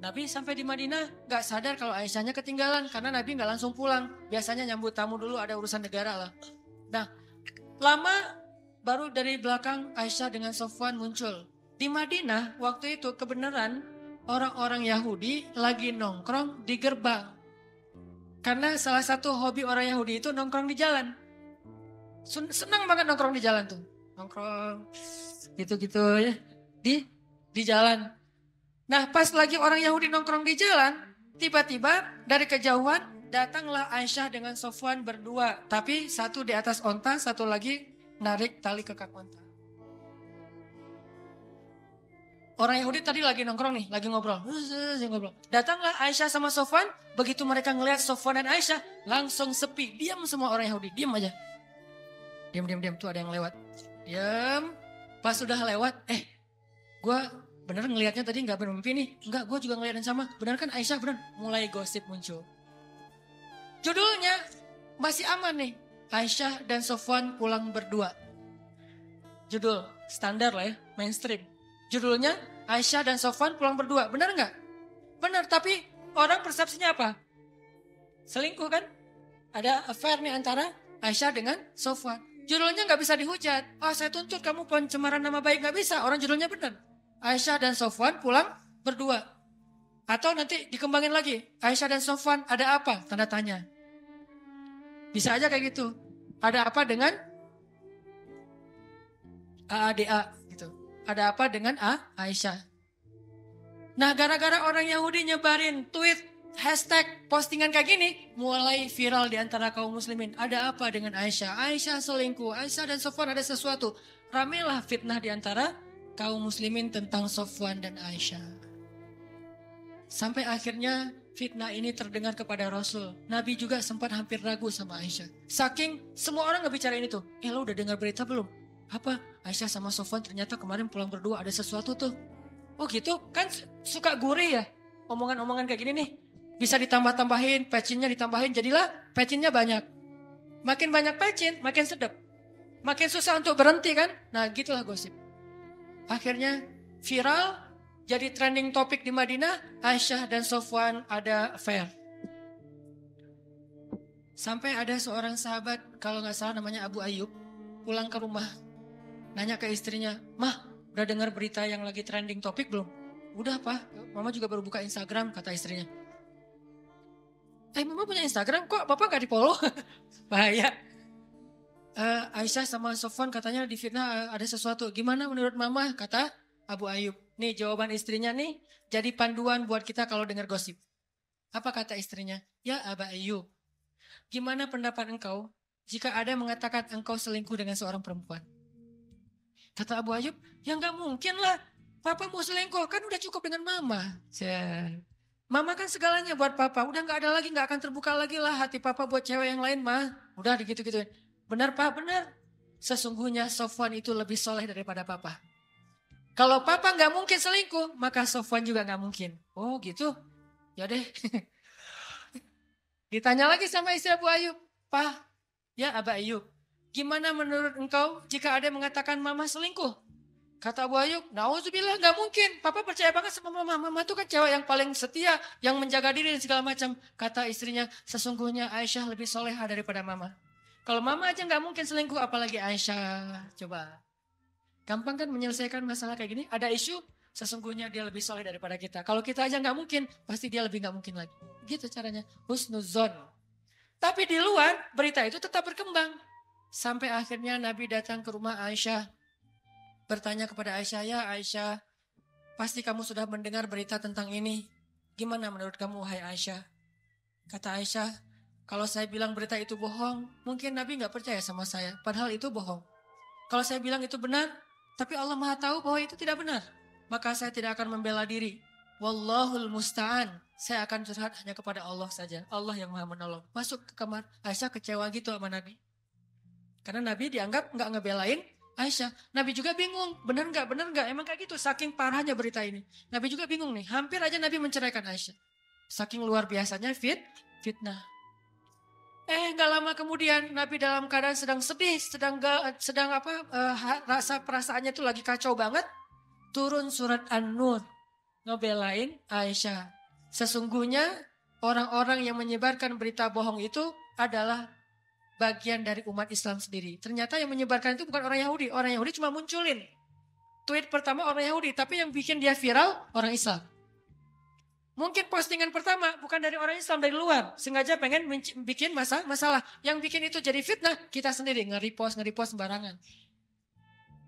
Nabi sampai di Madinah nggak sadar kalau Aisyahnya ketinggalan. Karena Nabi nggak langsung pulang. Biasanya nyambut tamu dulu, ada urusan negara lah. Nah, lama baru dari belakang Aisyah dengan Sofwan muncul. Di Madinah waktu itu kebenaran orang-orang Yahudi lagi nongkrong di gerbang. Karena salah satu hobi orang Yahudi itu nongkrong di jalan. Senang banget nongkrong di jalan tuh. Nongkrong gitu-gitu ya. Di jalan. Nah pas lagi orang Yahudi nongkrong di jalan. Tiba-tiba dari kejauhan datanglah Aisyah dengan Sofwan berdua. Tapi satu di atas onta, satu lagi narik tali kekang onta. Orang Yahudi tadi lagi nongkrong nih, lagi ngobrol. Datanglah Aisyah sama Sofwan. Begitu mereka ngelihat Sofwan dan Aisyah, langsung sepi. Diam semua orang Yahudi, diam aja. Diam, tuh ada yang lewat. Diam, pas sudah lewat, gue bener ngelihatnya tadi gak bermimpi nih. Enggak, gue juga ngeliat yang sama. Bener kan Aisyah, bener. Mulai gosip muncul. Judulnya masih aman nih. Aisyah dan Sofwan pulang berdua. Judul standar lah ya, mainstream. Judulnya Aisyah dan Sofwan pulang berdua. Bener gak? Bener, tapi orang persepsinya apa? Selingkuh kan? Ada affair nih antara Aisyah dengan Sofwan. Judulnya gak bisa dihujat. Saya tuntut kamu pencemaran nama baik. Gak bisa, orang judulnya benar. Aisyah dan Sofwan pulang berdua. Atau nanti dikembangin lagi. Aisyah dan Sofwan ada apa? Tanda tanya. Bisa aja kayak gitu. Ada apa dengan AADA gitu. Ada apa dengan Aisyah. Nah gara-gara orang Yahudi nyebarin tweet, hashtag, postingan kayak gini, mulai viral di antara kaum muslimin. Ada apa dengan Aisyah? Aisyah selingkuh, Aisyah dan Sofwan ada sesuatu. Ramelah fitnah di antara kaum muslimin tentang Sofwan dan Aisyah. Sampai akhirnya fitnah ini terdengar kepada Rasul. Nabi juga sempat hampir ragu sama Aisyah. Saking semua orang ngebicarain itu. Lo udah dengar berita belum? Apa? Aisyah sama Sofwan ternyata kemarin pulang berdua ada sesuatu tuh. Oh gitu? Kan suka gurih ya? Omongan-omongan kayak gini nih. Bisa ditambah-tambahin, pecinnya ditambahin. Jadilah pecinnya banyak. Makin banyak pecin, makin sedap. Makin susah untuk berhenti kan? Nah gitulah gosip. Akhirnya viral, jadi trending topik di Madinah. Aisyah dan Sofwan ada affair. Sampai ada seorang sahabat, kalau gak salah namanya Abu Ayyub, pulang ke rumah. Nanya ke istrinya, Mah, udah dengar berita yang lagi trending topik belum? Udah Pak, Mama juga baru buka Instagram, kata istrinya. Mama punya Instagram kok Bapak gak di follow? Bahaya. Aisyah sama Sofwan katanya di fitnah ada sesuatu. Gimana menurut Mama? Kata Abu Ayyub. Nih jawaban istrinya nih jadi panduan buat kita kalau dengar gosip. Apa kata istrinya? Ya Abu Ayyub, gimana pendapat engkau jika ada yang mengatakan engkau selingkuh dengan seorang perempuan? Kata Abu Ayyub, ya gak mungkin lah. Papa mau selingkuh, kan udah cukup dengan Mama. Mama kan segalanya buat Papa. Udah gak ada lagi, gak akan terbuka lagi lah hati Papa buat cewek yang lain mah. Udah gitu-gituin. Benar Pak, benar. Sesungguhnya Sofwan itu lebih soleh daripada Papa. Kalau Papa gak mungkin selingkuh, maka Sofwan juga gak mungkin. Oh gitu, ya deh. Ditanya lagi sama istri Abu Ayyub. Pak, ya Abu Ayyub, gimana menurut engkau jika ada yang mengatakan Mama selingkuh? Kata Abu Ayyub, nauzubillah gak mungkin. Papa percaya banget sama Mama. Mama itu kan cewek yang paling setia, yang menjaga diri dan segala macam. Kata istrinya, sesungguhnya Aisyah lebih soleha daripada Mama. Kalau Mama aja gak mungkin selingkuh, apalagi Aisyah. Coba. Gampang kan menyelesaikan masalah kayak gini? Ada isu, sesungguhnya dia lebih soleh daripada kita. Kalau kita aja gak mungkin, pasti dia lebih gak mungkin lagi. Gitu caranya. Husnuzon. Tapi di luar, berita itu tetap berkembang. Sampai akhirnya Nabi datang ke rumah Aisyah. Bertanya kepada Aisyah, ya Aisyah, pasti kamu sudah mendengar berita tentang ini. Gimana menurut kamu, hai Aisyah? Kata Aisyah, kalau saya bilang berita itu bohong, mungkin Nabi nggak percaya sama saya. Padahal itu bohong. Kalau saya bilang itu benar, tapi Allah Maha tahu bahwa itu tidak benar. Maka saya tidak akan membela diri. Wallahul musta'an. Saya akan curhat hanya kepada Allah saja. Allah yang Maha menolong. Masuk ke kamar. Aisyah kecewa gitu sama Nabi. Karena Nabi dianggap nggak ngebelain Aisyah. Nabi juga bingung. Benar nggak? Emang kayak gitu. Saking parahnya berita ini. Nabi juga bingung nih. Hampir aja Nabi menceraikan Aisyah. Saking luar biasanya fitnah. Nggak lama kemudian Nabi dalam keadaan sedang sedih, rasa perasaannya itu lagi kacau banget. Turun surat An-Nur ngebelain Aisyah. Sesungguhnya orang-orang yang menyebarkan berita bohong itu adalah bagian dari umat Islam sendiri. Ternyata yang menyebarkan itu bukan orang Yahudi. Orang Yahudi cuma munculin tweet pertama orang Yahudi, tapi yang bikin dia viral orang Islam. Mungkin postingan pertama bukan dari orang Islam, dari luar. Sengaja pengen bikin masalah. Yang bikin itu jadi fitnah, kita sendiri nge-repost sembarangan.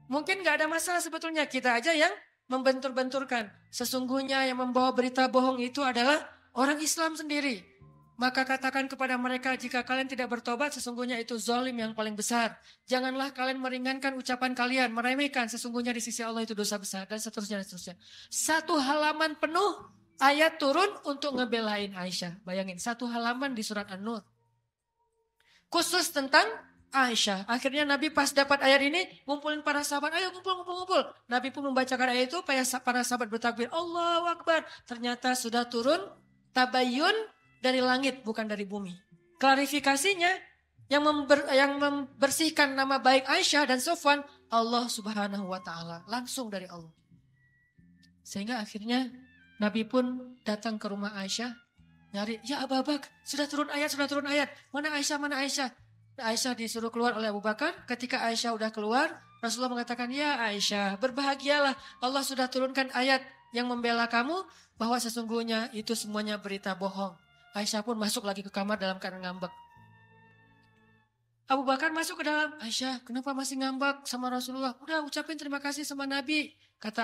Mungkin gak ada masalah sebetulnya, kita aja yang membentur-benturkan. Sesungguhnya yang membawa berita bohong itu adalah orang Islam sendiri. Maka katakan kepada mereka, jika kalian tidak bertobat, sesungguhnya itu zalim yang paling besar. Janganlah kalian meringankan ucapan kalian, meremehkan. Sesungguhnya di sisi Allah itu dosa besar, dan seterusnya. Satu halaman penuh ayat turun untuk ngebelain Aisyah. Bayangin, satu halaman di surat An-Nur. Khusus tentang Aisyah. Akhirnya Nabi pas dapat ayat ini, ngumpulin para sahabat. Ayo ngumpul. Nabi pun membacakan ayat itu, para sahabat bertakbir. Allahu Akbar. Ternyata sudah turun tabayyun dari langit, bukan dari bumi. Klarifikasinya, yang membersihkan nama baik Aisyah dan Sofwan, Allah Subhanahu wa Ta'ala. Langsung dari Allah. Sehingga akhirnya Nabi pun datang ke rumah Aisyah, nyari, ya Abu Bakar, sudah turun ayat. Mana Aisyah? Aisyah disuruh keluar oleh Abu Bakar. Ketika Aisyah udah keluar, Rasulullah mengatakan, ya Aisyah, berbahagialah. Allah sudah turunkan ayat yang membela kamu, bahwa sesungguhnya itu semuanya berita bohong. Aisyah pun masuk lagi ke kamar dalam keadaan ngambek. Abu Bakar masuk ke dalam, Aisyah, kenapa masih ngambek sama Rasulullah? Udah ucapin terima kasih sama Nabi. Kata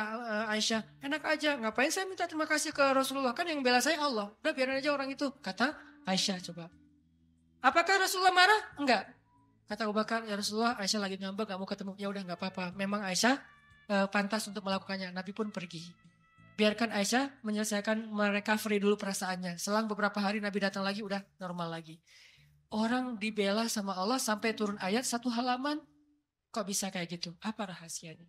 Aisyah, enak aja, ngapain saya minta terima kasih ke Rasulullah? Kan yang bela saya Allah. Udah biarin aja orang itu. Kata Aisyah, coba. Apakah Rasulullah marah? Enggak. Kata Abu Bakar, ya Rasulullah, Aisyah lagi ngambek, gak mau ketemu. Ya udah gak apa-apa. Memang Aisyah pantas untuk melakukannya. Nabi pun pergi. Biarkan Aisyah menyelesaikan merecovery dulu perasaannya. Selang beberapa hari Nabi datang lagi, udah normal lagi. Orang dibela sama Allah sampai turun ayat satu halaman. Kok bisa kayak gitu? Apa rahasianya?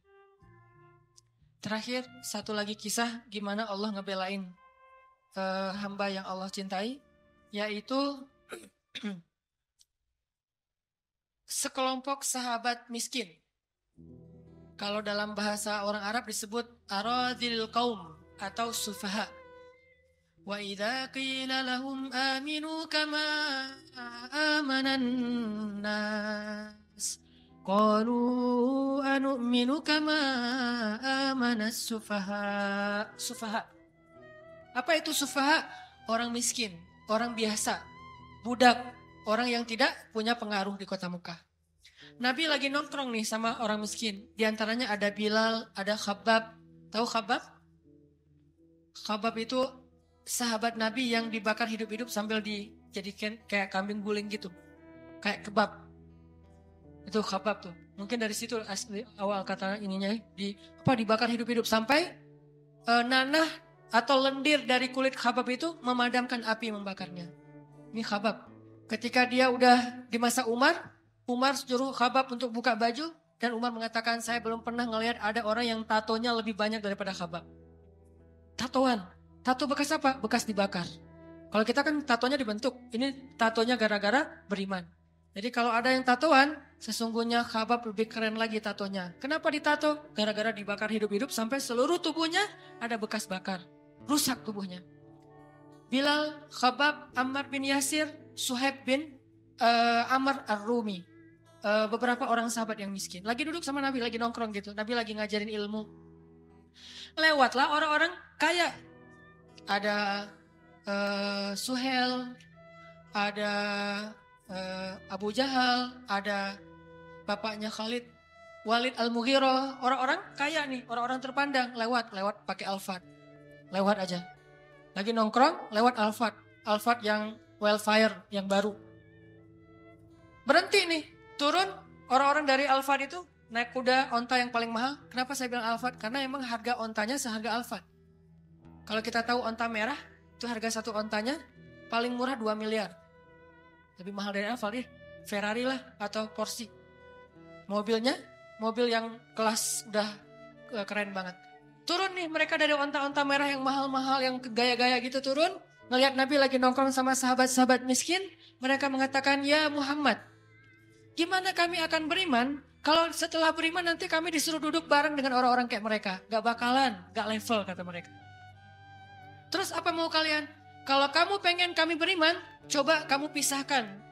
Terakhir, satu lagi kisah gimana Allah ngebelain hamba yang Allah cintai, yaitu sekelompok sahabat miskin. Kalau dalam bahasa orang Arab disebut aradhil qaum atau sufaha. Wa idza qila lahum aminu kama amanan nas qalu anu'minu kama amanas sufaha. Sufaha. Apa itu sufaha? Orang miskin, orang biasa, budak, orang yang tidak punya pengaruh di kota Mekah. Nabi lagi nongkrong nih sama orang miskin. Di antaranya ada Bilal, ada Khabbab. Tahu Khabbab? Khabbab itu sahabat Nabi yang dibakar hidup-hidup sambil dijadikan kayak kambing guling gitu. Kayak kebab. Itu Khabbab tuh. Mungkin dari situ awal kata ininya dibakar hidup-hidup sampai nanah atau lendir dari kulit Khabbab itu memadamkan api membakarnya. Ini Khabbab. Ketika dia udah di masa Umar suruh Khabbab untuk buka baju dan Umar mengatakan saya belum pernah ngelihat ada orang yang tatonya lebih banyak daripada Khabbab. Tatoan. Tato bekas apa? Bekas dibakar. Kalau kita kan tatonya dibentuk. Ini tatonya gara-gara beriman. Jadi kalau ada yang tatoan, sesungguhnya Khabbab lebih keren lagi tatonya. Kenapa ditato? Gara-gara dibakar hidup-hidup sampai seluruh tubuhnya ada bekas bakar. Rusak tubuhnya. Bilal, Khabbab, Ammar bin Yasir, Suhaib bin Amr Ar-Rumi. Beberapa orang sahabat yang miskin. Lagi duduk sama Nabi, lagi nongkrong gitu. Nabi lagi ngajarin ilmu. Lewatlah orang-orang kaya. Ada Suhel, ada Abu Jahal, ada bapaknya Khalid, Walid Al-Mughirah. Orang-orang kaya nih, orang-orang terpandang. Lewat pakai Alphard. Lewat aja. Lagi nongkrong, lewat Alphard. Alphard yang wildfire yang baru. Berhenti nih, turun orang-orang dari Alphard itu naik kuda onta yang paling mahal. Kenapa saya bilang Alphard? Karena emang harga ontanya seharga Alphard. Kalau kita tahu onta merah, itu harga satu ontanya paling murah 2 miliar. Lebih mahal dari Alphard ya. Ferrari lah atau Porsche. Mobilnya, mobil yang kelas udah keren banget. Turun nih mereka dari onta-onta merah yang mahal-mahal, yang gaya-gaya gitu turun. Ngelihat Nabi lagi nongkrong sama sahabat-sahabat miskin. Mereka mengatakan, ya Muhammad, gimana kami akan beriman kalau setelah beriman nanti kami disuruh duduk bareng dengan orang-orang kayak mereka. Gak bakalan, gak level kata mereka. Terus apa mau kalian? Kalau kamu pengen kami beriman, coba kamu pisahkan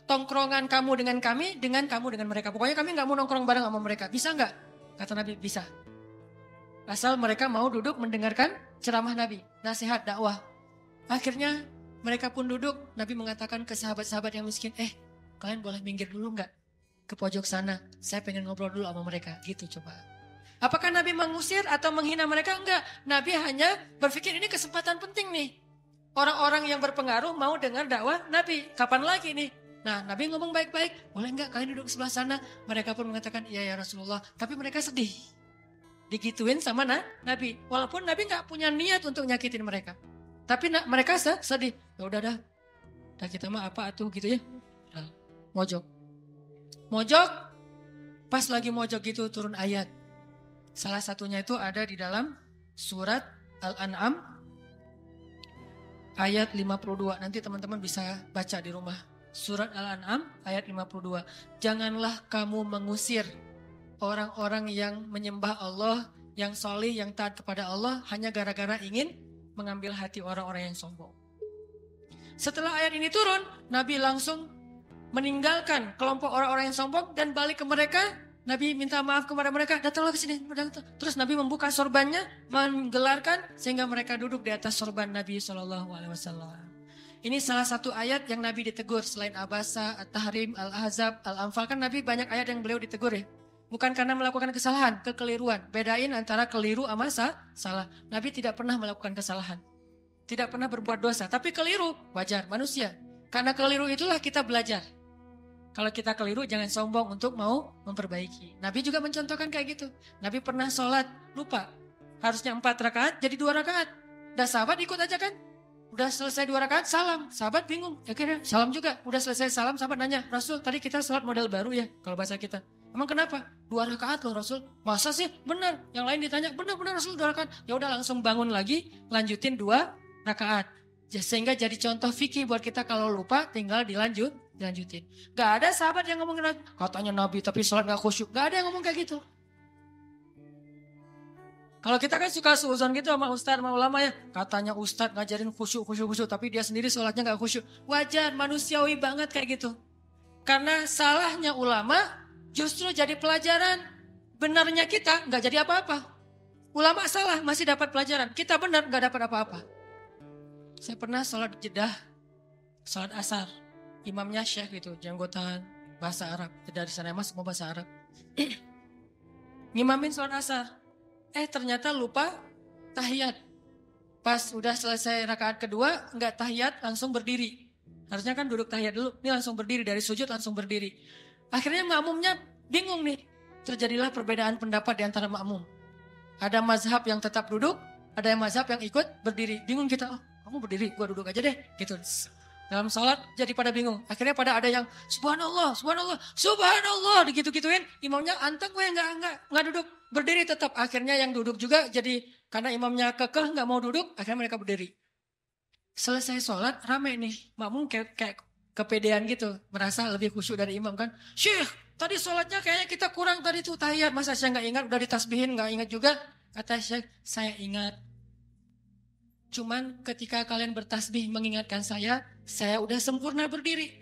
tongkrongan kamu dengan kami, dengan kamu dengan mereka. Pokoknya kami gak mau nongkrong bareng sama mereka. Bisa gak? Kata Nabi, bisa. Asal mereka mau duduk mendengarkan ceramah Nabi, nasihat, dakwah. Akhirnya mereka pun duduk. Nabi mengatakan ke sahabat-sahabat yang miskin, kalian boleh minggir dulu nggak ke pojok sana? Saya pengen ngobrol dulu sama mereka. Gitu coba. Apakah Nabi mengusir atau menghina mereka? Enggak. Nabi hanya berpikir ini kesempatan penting nih. Orang-orang yang berpengaruh mau dengar dakwah Nabi. Kapan lagi nih? Nah Nabi ngomong baik-baik. Boleh nggak kalian duduk sebelah sana? Mereka pun mengatakan iya ya Rasulullah. Tapi mereka sedih. Digituin sama Nabi. Walaupun Nabi nggak punya niat untuk nyakitin mereka. Tapi mereka sedih. Ya udah dah. Dah kita mah apa atuh gitu ya. Mojok, pas lagi mojok gitu turun ayat. Salah satunya itu ada di dalam surat Al-An'am ayat 52. Nanti teman-teman bisa baca di rumah. Surat Al-An'am ayat 52. Janganlah kamu mengusir orang-orang yang menyembah Allah, yang solih, yang taat kepada Allah hanya gara-gara ingin mengambil hati orang-orang yang sombong. Setelah ayat ini turun, Nabi langsung meninggalkan kelompok orang-orang yang sombong dan balik ke mereka. Nabi minta maaf kepada mereka, datanglah ke sini. Terus Nabi membuka sorbannya, menggelarkan sehingga mereka duduk di atas sorban Nabi SAW. Ini salah satu ayat yang Nabi ditegur selain Abasa, At-Tahrim, Al-Ahzab, Al-Anfal. Kan Nabi banyak ayat yang beliau ditegur ya. Bukan karena melakukan kesalahan, kekeliruan. Bedain antara keliru sama salah. Nabi tidak pernah melakukan kesalahan. Tidak pernah berbuat dosa. Tapi keliru, wajar, manusia. Karena keliru itulah kita belajar. Kalau kita keliru jangan sombong untuk mau memperbaiki. Nabi juga mencontohkan kayak gitu. Nabi pernah sholat, lupa. Harusnya 4 rakaat jadi 2 rakaat. Udah sahabat ikut aja kan. Udah selesai 2 rakaat salam. Sahabat bingung. Akhirnya salam juga. Udah selesai salam sahabat nanya. Rasul tadi kita sholat model baru ya. Kalau bahasa kita. Emang kenapa? 2 rakaat loh Rasul. Masa sih? Benar. Yang lain ditanya. Benar Rasul 2 rakaat. Ya udah langsung bangun lagi. Lanjutin 2 rakaat. Sehingga jadi contoh fikih buat kita kalau lupa tinggal dilanjutin. Gak ada sahabat yang ngomongin katanya Nabi tapi sholat gak khusyuk. Gak ada yang ngomong kayak gitu. Kalau kita kan suka suuzon gitu sama ustadz, sama ulama ya. Katanya ustadz ngajarin khusyuk. Tapi dia sendiri sholatnya gak khusyuk. Wajar, manusiawi banget kayak gitu. Karena salahnya ulama justru jadi pelajaran. Benarnya kita gak jadi apa-apa. Ulama salah masih dapat pelajaran. Kita benar gak dapat apa-apa. Saya pernah sholat Jeddah, sholat asar. Imamnya syekh gitu, janggotan, bahasa Arab. Dari sana mas, semua bahasa Arab. Ngimamin sholat asar. Ternyata lupa tahiyat. Pas udah selesai rakaat kedua, enggak tahiyat, langsung berdiri. Harusnya kan duduk tahiyat dulu, ini langsung berdiri. Dari sujud langsung berdiri. Akhirnya makmumnya bingung nih. Terjadilah perbedaan pendapat di antara makmum. Ada mazhab yang tetap duduk, ada yang mazhab yang ikut berdiri. Bingung kita, kamu berdiri, gua duduk aja deh. Gitu. Dalam sholat jadi pada bingung. Akhirnya pada ada yang subhanallah digitu-gituin. Imamnya anteng gue enggak duduk. Berdiri tetap. Akhirnya yang duduk juga jadi karena imamnya kekeh enggak mau duduk. Akhirnya mereka berdiri. Selesai sholat rame nih. Makmum kayak kepedean gitu. Merasa lebih khusyuk dari imam kan. Syekh tadi sholatnya kayaknya kita kurang tadi tuh tahiyat. Masa saya enggak ingat udah ditasbihin enggak ingat juga. Kata Syekh saya ingat. Cuman ketika kalian bertasbih mengingatkan saya udah sempurna berdiri.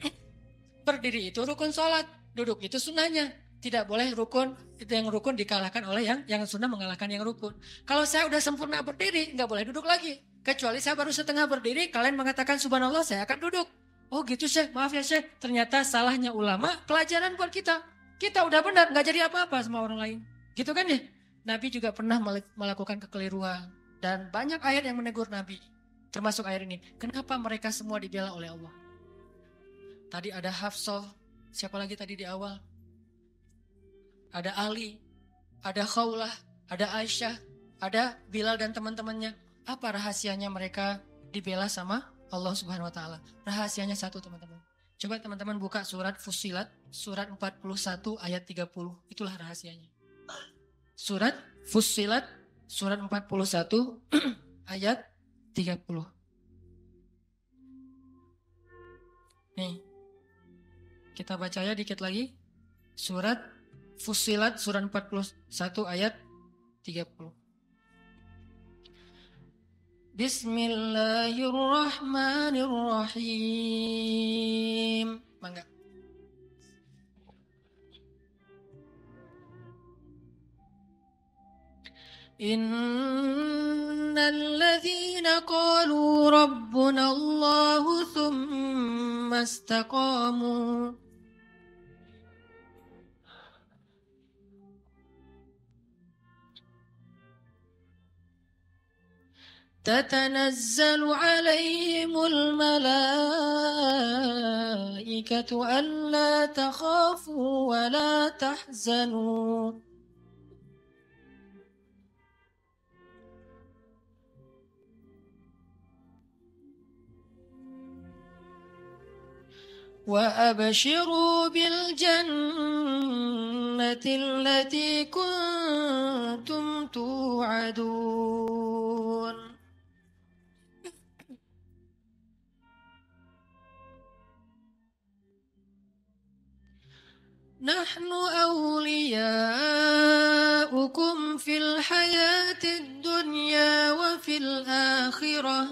Berdiri itu rukun sholat, duduk itu sunnahnya. Tidak boleh rukun, itu yang rukun dikalahkan oleh yang sunnah mengalahkan yang rukun. Kalau saya udah sempurna berdiri, nggak boleh duduk lagi. Kecuali saya baru setengah berdiri, kalian mengatakan subhanallah, saya akan duduk. Oh gitu Syekh, maaf ya Syekh. Ternyata salahnya ulama, pelajaran buat kita. Kita udah benar, nggak jadi apa-apa sama orang lain. Gitu kan ya? Nabi juga pernah melakukan kekeliruan. Dan banyak ayat yang menegur Nabi. Termasuk ayat ini. Kenapa mereka semua dibela oleh Allah? Tadi ada Hafsah, siapa lagi tadi di awal? Ada Ali, ada Khawlah, ada Aisyah, ada Bilal dan teman-temannya. Apa rahasianya mereka dibela sama Allah Subhanahu wa taala? Rahasianya satu, teman-teman. Coba teman-teman buka surat Fussilat, surat 41 ayat 30. Itulah rahasianya. Surat Fussilat, surat 41 ayat 30. Nih, kita baca ya dikit lagi. Surat Fussilat, surat 41 ayat 30. Bismillahirrahmanirrahim. Mangga. Innal ladzina qalu rabbuna Allahu tsumma istaqamu تتنزل عليهم الملائكة ألا تخافوا ولا تحزنوا وأبشروا بالجنة التي كنتم توعدون نحن أولياؤكم في الحياة الدنيا وفي الآخرة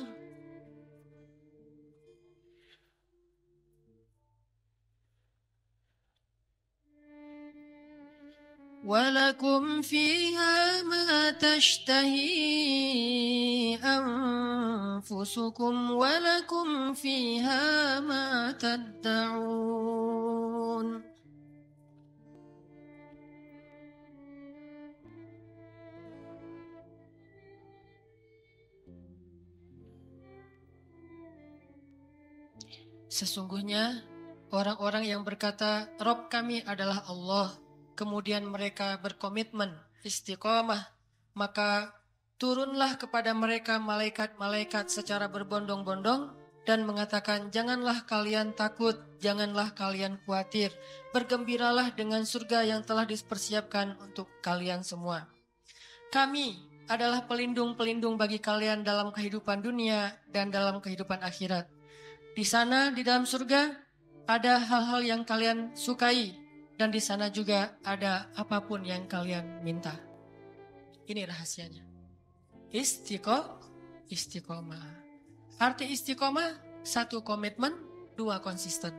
ولكم فيها ما تشتهي أنفسكم ولكم فيها ما تدعون Sesungguhnya orang-orang yang berkata Rob kami adalah Allah, kemudian mereka berkomitmen istiqomah, maka turunlah kepada mereka malaikat-malaikat secara berbondong-bondong dan mengatakan, janganlah kalian takut, janganlah kalian khawatir, bergembiralah dengan surga yang telah dipersiapkan untuk kalian semua. Kami adalah pelindung-pelindung bagi kalian dalam kehidupan dunia dan dalam kehidupan akhirat. Di sana, di dalam surga, ada hal-hal yang kalian sukai, dan di sana juga ada apapun yang kalian minta. Ini rahasianya. Istiqomah. Arti istiqomah, satu komitmen, dua konsisten.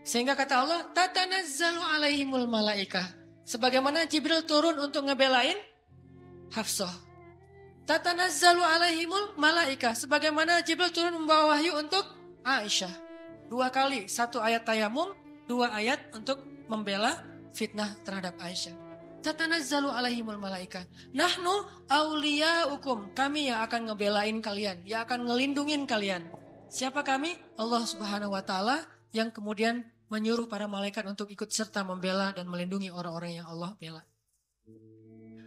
Sehingga kata Allah, tatanazzalu alaihimul malaikah. Sebagaimana Jibril turun untuk ngebelain Hafsah. Tatanazzalu alaihimul malaikah. Sebagaimana Jibril turun membawa wahyu untuk Aisyah. 2 kali, 1 ayat tayamum, 2 ayat untuk membela fitnah terhadap Aisyah. Tatanazzalu alaihimul malaikah. Nahnu awliyaukum. Kami yang akan ngebelain kalian, yang akan ngelindungin kalian. Siapa kami? Allah Subhanahu wa taala yang kemudian menyuruh para malaikat untuk ikut serta membela dan melindungi orang-orang yang Allah bela.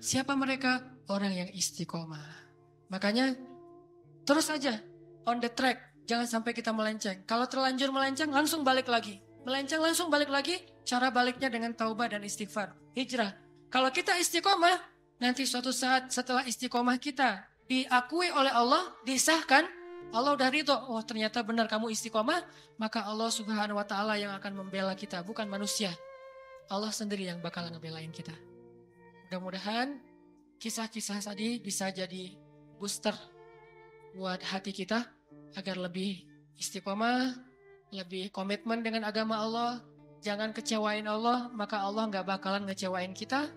Siapa mereka? Orang yang istiqomah. Makanya terus saja on the track. Jangan sampai kita melenceng. Kalau terlanjur melenceng, langsung balik lagi. Melenceng langsung balik lagi. Cara baliknya dengan taubat dan istighfar. Hijrah. Kalau kita istiqomah, nanti suatu saat setelah istiqomah kita diakui oleh Allah, disahkan, Allah udah ridho. Oh ternyata benar kamu istiqomah. Maka Allah Subhanahu wa taala yang akan membela kita. Bukan manusia. Allah sendiri yang bakal ngebelain kita. Mudah-mudahan kisah-kisah tadi bisa jadi booster buat hati kita agar lebih istiqomah, lebih komitmen dengan agama Allah. Jangan kecewain Allah, maka Allah gak bakalan ngecewain kita.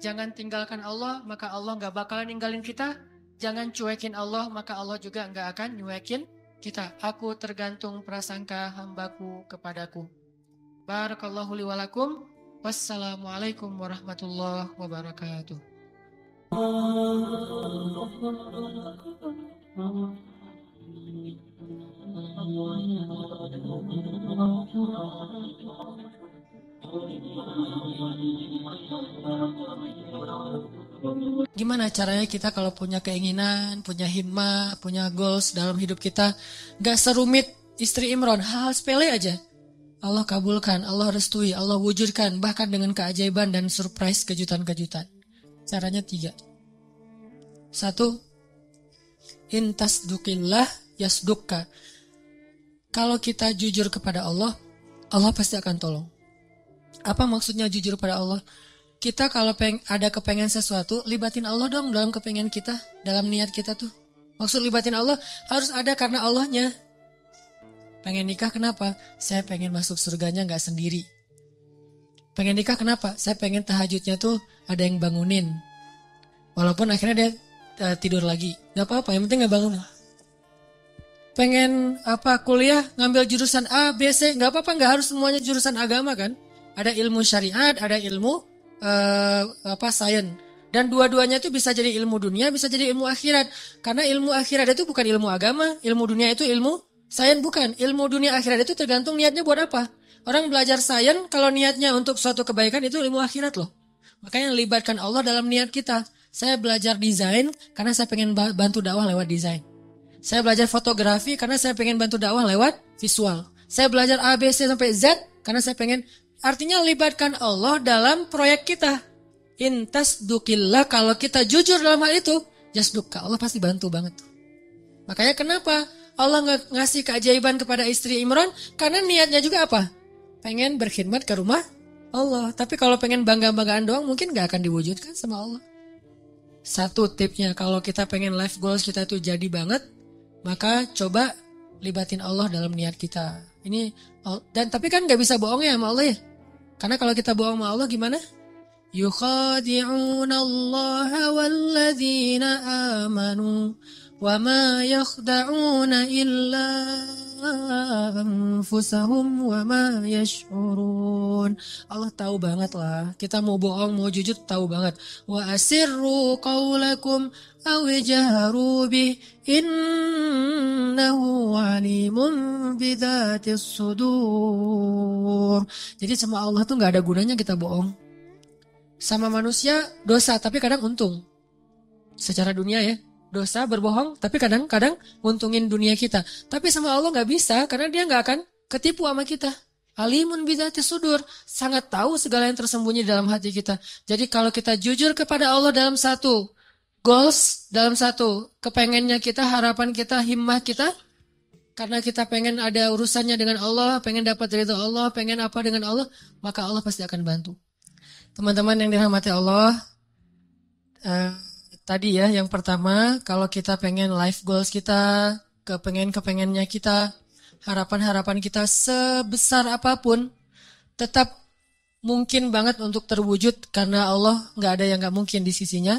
Jangan tinggalkan Allah, maka Allah gak bakalan ninggalin kita. Jangan cuekin Allah, maka Allah juga gak akan nyuekin kita. Aku tergantung prasangka hambaku kepadaku. Barakallahu li walakum. Wassalamualaikum warahmatullahi wabarakatuh. Gimana caranya kita kalau punya keinginan, punya himmah, punya goals dalam hidup kita, gak serumit istri Imran, hal sepele aja. Allah kabulkan, Allah restui, Allah wujudkan, bahkan dengan keajaiban dan surprise kejutan-kejutan. Caranya 3. 1. Intasdukillah yasdukka. Kalau kita jujur kepada Allah, Allah pasti akan tolong. Apa maksudnya jujur pada Allah? Kita kalau ada kepengen sesuatu, libatin Allah dong dalam kepengen kita, dalam niat kita tuh. Maksud libatin Allah harus ada karena Allahnya. Pengen nikah kenapa? Saya pengen masuk surganya gak sendiri. Pengen nikah kenapa? Saya pengen tahajudnya tuh ada yang bangunin. Walaupun akhirnya dia tidur lagi. Gak apa-apa, yang penting gak bangun. Pengen kuliah ngambil jurusan A, B, C, gak apa-apa, gak harus semuanya jurusan agama kan. Ada ilmu syariat, ada ilmu sains. Dan dua-duanya itu bisa jadi ilmu dunia, bisa jadi ilmu akhirat. Karena ilmu akhirat itu bukan ilmu agama, ilmu dunia itu ilmu sains bukan. Ilmu dunia akhirat itu tergantung niatnya buat apa. Orang belajar sains kalau niatnya untuk suatu kebaikan itu ilmu akhirat loh. Makanya libatkan Allah dalam niat kita. Saya belajar desain karena saya pengen bantu dakwah lewat desain. Saya belajar fotografi karena saya pengen bantu dakwah lewat visual. Saya belajar A, B, C sampai Z karena saya pengen. Artinya libatkan Allah dalam proyek kita. Intasdukillah, kalau kita jujur dalam hal itu, jasdukka, Allah pasti bantu banget. Makanya kenapa Allah ngasih keajaiban kepada istri Imran? Karena niatnya juga apa? Pengen berkhidmat ke rumah Allah. Tapi kalau pengen bangga-banggaan doang mungkin gak akan diwujudkan sama Allah. 1 tipnya, kalau kita pengen life goals kita itu jadi banget, maka coba libatin Allah dalam niat kita. Dan tapi kan gak bisa bohong ya sama Allah ya. Karena kalau kita bohong sama Allah gimana? Yukhadi'una Allah walladzina amanu wa ma yakhda'una illa anfusahum wa ma yash'urun. Allah tahu banget lah. Kita mau bohong, mau jujur tahu banget. Wa asirru qawlakum aw jaharu bih innahu alimun bidzatis sudur. Jadi sama Allah tuh gak ada gunanya kita bohong. Sama manusia dosa tapi kadang untung. Secara dunia ya, dosa berbohong tapi kadang-kadang untungin dunia kita. Tapi sama Allah gak bisa karena dia gak akan ketipu sama kita. Alimun bidzatis sudur, sangat tahu segala yang tersembunyi dalam hati kita. Jadi kalau kita jujur kepada Allah dalam satu goals, dalam satu kepengennya kita, harapan kita, himmah kita, karena kita pengen ada urusannya dengan Allah, pengen dapat ridha Allah, pengen apa dengan Allah, maka Allah pasti akan bantu. Teman-teman yang dirahmati Allah, tadi ya yang pertama, kalau kita pengen life goals kita, kepengennya kita, harapan-harapan kita sebesar apapun, tetap mungkin banget untuk terwujud karena Allah gak ada yang gak mungkin di sisinya.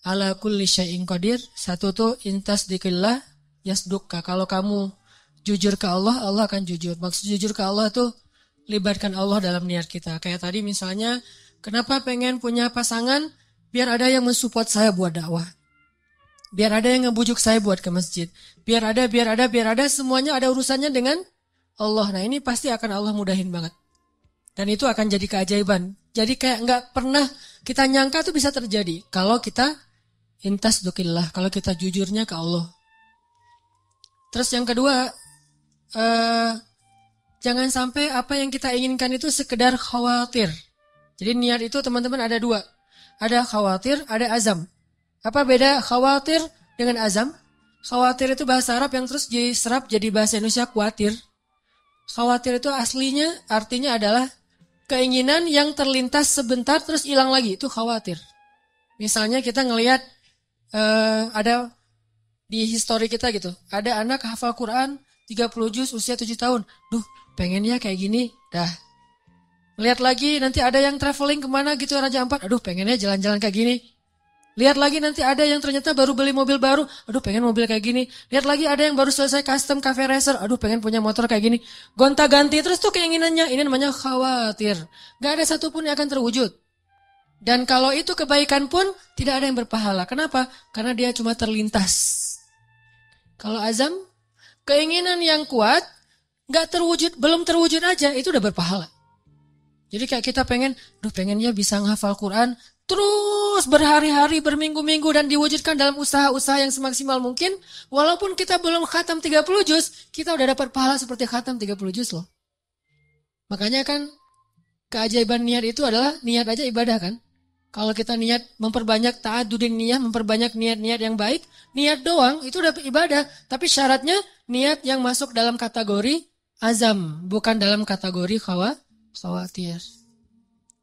Ala kulli syai'in qadir. 1 tuh intasdikillah yasdukka. Kalau kamu jujur ke Allah, Allah akan jujur. Maksud jujur ke Allah tuh libatkan Allah dalam niat kita. Kayak tadi misalnya, kenapa pengen punya pasangan? Biar ada yang mensupport saya buat dakwah. Biar ada yang ngebujuk saya buat ke masjid. Biar ada, semuanya ada urusannya dengan Allah. Nah ini pasti akan Allah mudahin banget. Dan itu akan jadi keajaiban. Jadi kayak gak pernah kita nyangka tuh bisa terjadi. Kalau kita intasdukillah, kalau kita jujurnya ke Allah. Terus yang kedua, jangan sampai apa yang kita inginkan itu sekedar khawatir. Jadi niat itu teman-teman ada 2. Ada khawatir, ada azam. Apa beda khawatir dengan azam? Khawatir itu bahasa Arab yang terus diserap jadi bahasa Indonesia khawatir. Khawatir itu aslinya artinya adalah keinginan yang terlintas sebentar terus hilang lagi. Itu khawatir. Misalnya kita ngelihat ada di histori kita gitu. Ada anak hafal Quran 30 juz usia 7 tahun. Duh, pengennya kayak gini. Dah. Lihat lagi nanti ada yang traveling kemana gitu Raja Ampat. Aduh, pengennya jalan-jalan kayak gini. Lihat lagi nanti ada yang ternyata baru beli mobil baru. Aduh, pengen mobil kayak gini. Lihat lagi ada yang baru selesai custom cafe racer. Aduh, pengen punya motor kayak gini. Gonta-ganti terus tuh keinginannya. Ini namanya khawatir. Gak ada satupun yang akan terwujud. Dan kalau itu kebaikan pun tidak ada yang berpahala. Kenapa? Karena dia cuma terlintas. Kalau azam, keinginan yang kuat, nggak terwujud, belum terwujud aja, itu udah berpahala. Jadi kayak kita pengennya bisa menghafal Quran, terus berhari-hari, berminggu-minggu dan diwujudkan dalam usaha-usaha yang semaksimal mungkin. Walaupun kita belum khatam 30 juz, kita udah dapat pahala seperti khatam 30 juz loh. Makanya kan keajaiban niat itu adalah niat aja ibadah kan. Kalau kita niat memperbanyak ta'adudin niyah, memperbanyak niat-niat yang baik, niat doang itu udah ibadah. Tapi syaratnya niat yang masuk dalam kategori azam, bukan dalam kategori khawatir.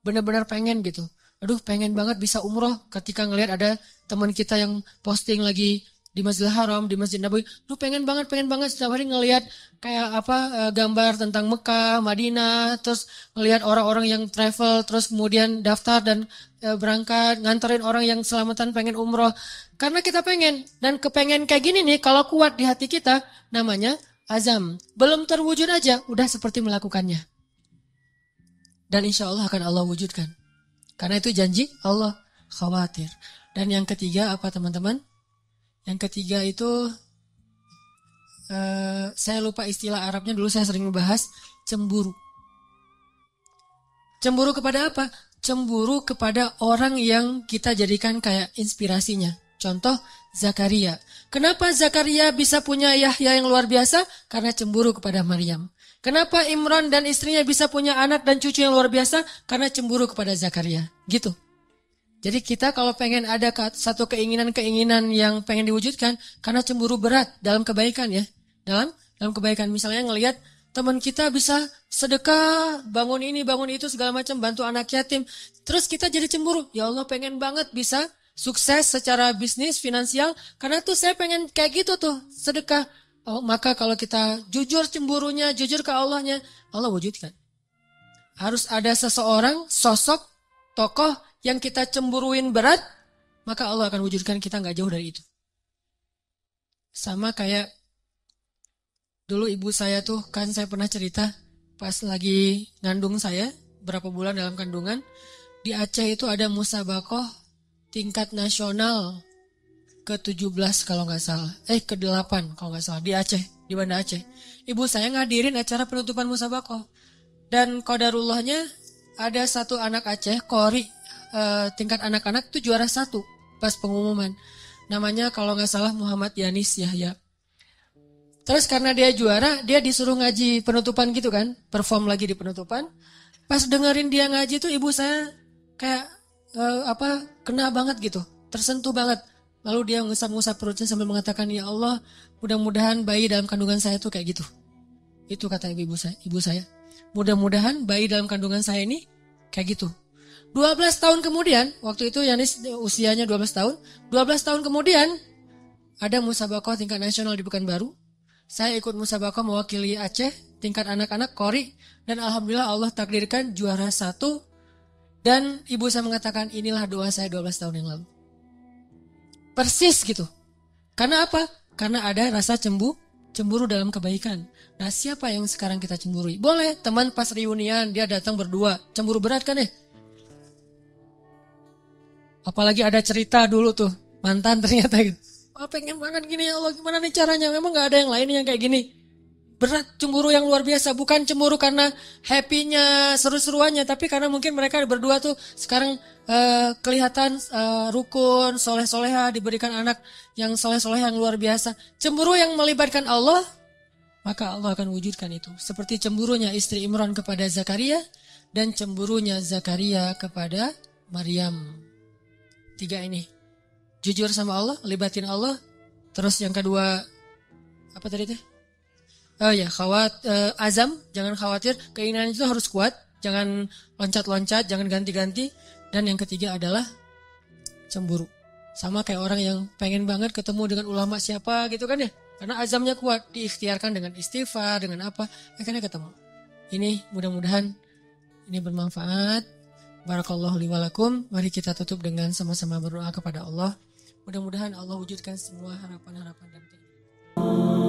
Benar-benar pengen gitu. Aduh pengen banget bisa umroh ketika ngelihat ada teman kita yang posting lagi di Masjidil Haram, di Masjid Nabawi. Aduh pengen banget setiap hari ngelihat kayak gambar tentang Mekah, Madinah, terus ngelihat orang-orang yang travel, terus kemudian daftar dan berangkat, nganterin orang yang selamatan pengen umroh. Karena kita pengen, dan kepengen kayak gini nih, kalau kuat di hati kita, namanya azam. Belum terwujud aja, udah seperti melakukannya. Dan insya Allah akan Allah wujudkan. Karena itu janji Allah, khawatir. Dan yang ketiga apa teman-teman? Yang ketiga itu, saya lupa istilah Arabnya, dulu saya sering membahas, cemburu. Cemburu kepada apa? Cemburu kepada orang yang kita jadikan kayak inspirasinya. Contoh, Zakaria. Kenapa Zakaria bisa punya Yahya yang luar biasa? Karena cemburu kepada Maryam. Kenapa Imran dan istrinya bisa punya anak dan cucu yang luar biasa? Karena cemburu kepada Zakaria. Gitu. Jadi kita kalau pengen ada satu keinginan-keinginan yang pengen diwujudkan, karena cemburu berat dalam kebaikan ya. Dalam kebaikan, misalnya ngelihat teman kita bisa sedekah, bangun ini, bangun itu, segala macam, bantu anak yatim. Terus kita jadi cemburu. Ya Allah pengen banget bisa sukses secara bisnis, finansial. Karena tuh saya pengen kayak gitu tuh, sedekah. Oh, maka kalau kita jujur cemburunya, jujur ke Allahnya, Allah wujudkan. Harus ada seseorang, sosok, tokoh yang kita cemburuin berat, maka Allah akan wujudkan kita gak jauh dari itu. Sama kayak dulu ibu saya tuh, kan saya pernah cerita pas lagi ngandung saya, berapa bulan dalam kandungan, di Aceh itu ada musabakoh tingkat nasional ke-17 kalau gak salah, ke-8 kalau gak salah, di Aceh, di Banda Aceh. Ibu saya ngadirin acara penutupan musabakoh. Dan qadarullahnya ada satu anak Aceh, Qori, tingkat anak-anak itu juara 1 pas pengumuman. Namanya kalau gak salah Muhammad Yanis Yahya. Terus karena dia juara, dia disuruh ngaji penutupan gitu kan, perform lagi di penutupan. Pas dengerin dia ngaji tuh ibu saya kayak kena banget gitu, tersentuh banget. Lalu dia ngusap-ngusap perutnya sambil mengatakan, ya Allah, mudah-mudahan bayi dalam kandungan saya tuh kayak gitu. Itu kata ibu saya. Mudah-mudahan bayi dalam kandungan saya ini kayak gitu. 12 tahun kemudian, waktu itu Yanis usianya 12 tahun. 12 tahun kemudian, ada musabakoh tingkat nasional di Pekanbaru. Saya ikut musabakoh mewakili Aceh, tingkat anak-anak, Qori. Dan Alhamdulillah Allah takdirkan juara 1. Dan ibu saya mengatakan, inilah doa saya 12 tahun yang lalu. Persis gitu. Karena apa? Karena ada rasa cemburu dalam kebaikan. Nah siapa yang sekarang kita cemburui? Boleh teman pas reunian dia datang berdua. Cemburu berat kan ya? Apalagi ada cerita dulu tuh. Mantan ternyata gitu. Pengen banget gini ya Allah, gimana nih caranya? Memang gak ada yang lain yang kayak gini. Berat, cemburu yang luar biasa. Bukan cemburu karena happy-nya, seru-seruannya. Tapi karena mungkin mereka berdua tuh sekarang kelihatan rukun, soleh-soleha, diberikan anak yang soleh-soleh yang luar biasa. Cemburu yang melibatkan Allah, maka Allah akan wujudkan itu. Seperti cemburunya istri Imran kepada Zakaria, dan cemburunya Zakaria kepada Maryam. 3 ini. Jujur sama Allah, libatin Allah. Terus yang kedua, apa tadi teh? Azam, jangan khawatir. Keinginan itu harus kuat, jangan loncat-loncat, jangan ganti-ganti. Dan yang ketiga adalah cemburu. Sama kayak orang yang pengen banget ketemu dengan ulama siapa gitu kan ya. Karena azamnya kuat, diikhtiarkan dengan istighfar, dengan apa, akhirnya ketemu. Ini mudah-mudahan ini bermanfaat. Barakallahu li wa lakum. Mari kita tutup dengan sama-sama berdoa kepada Allah. Mudah-mudahan Allah wujudkan semua harapan-harapan dan keinginan.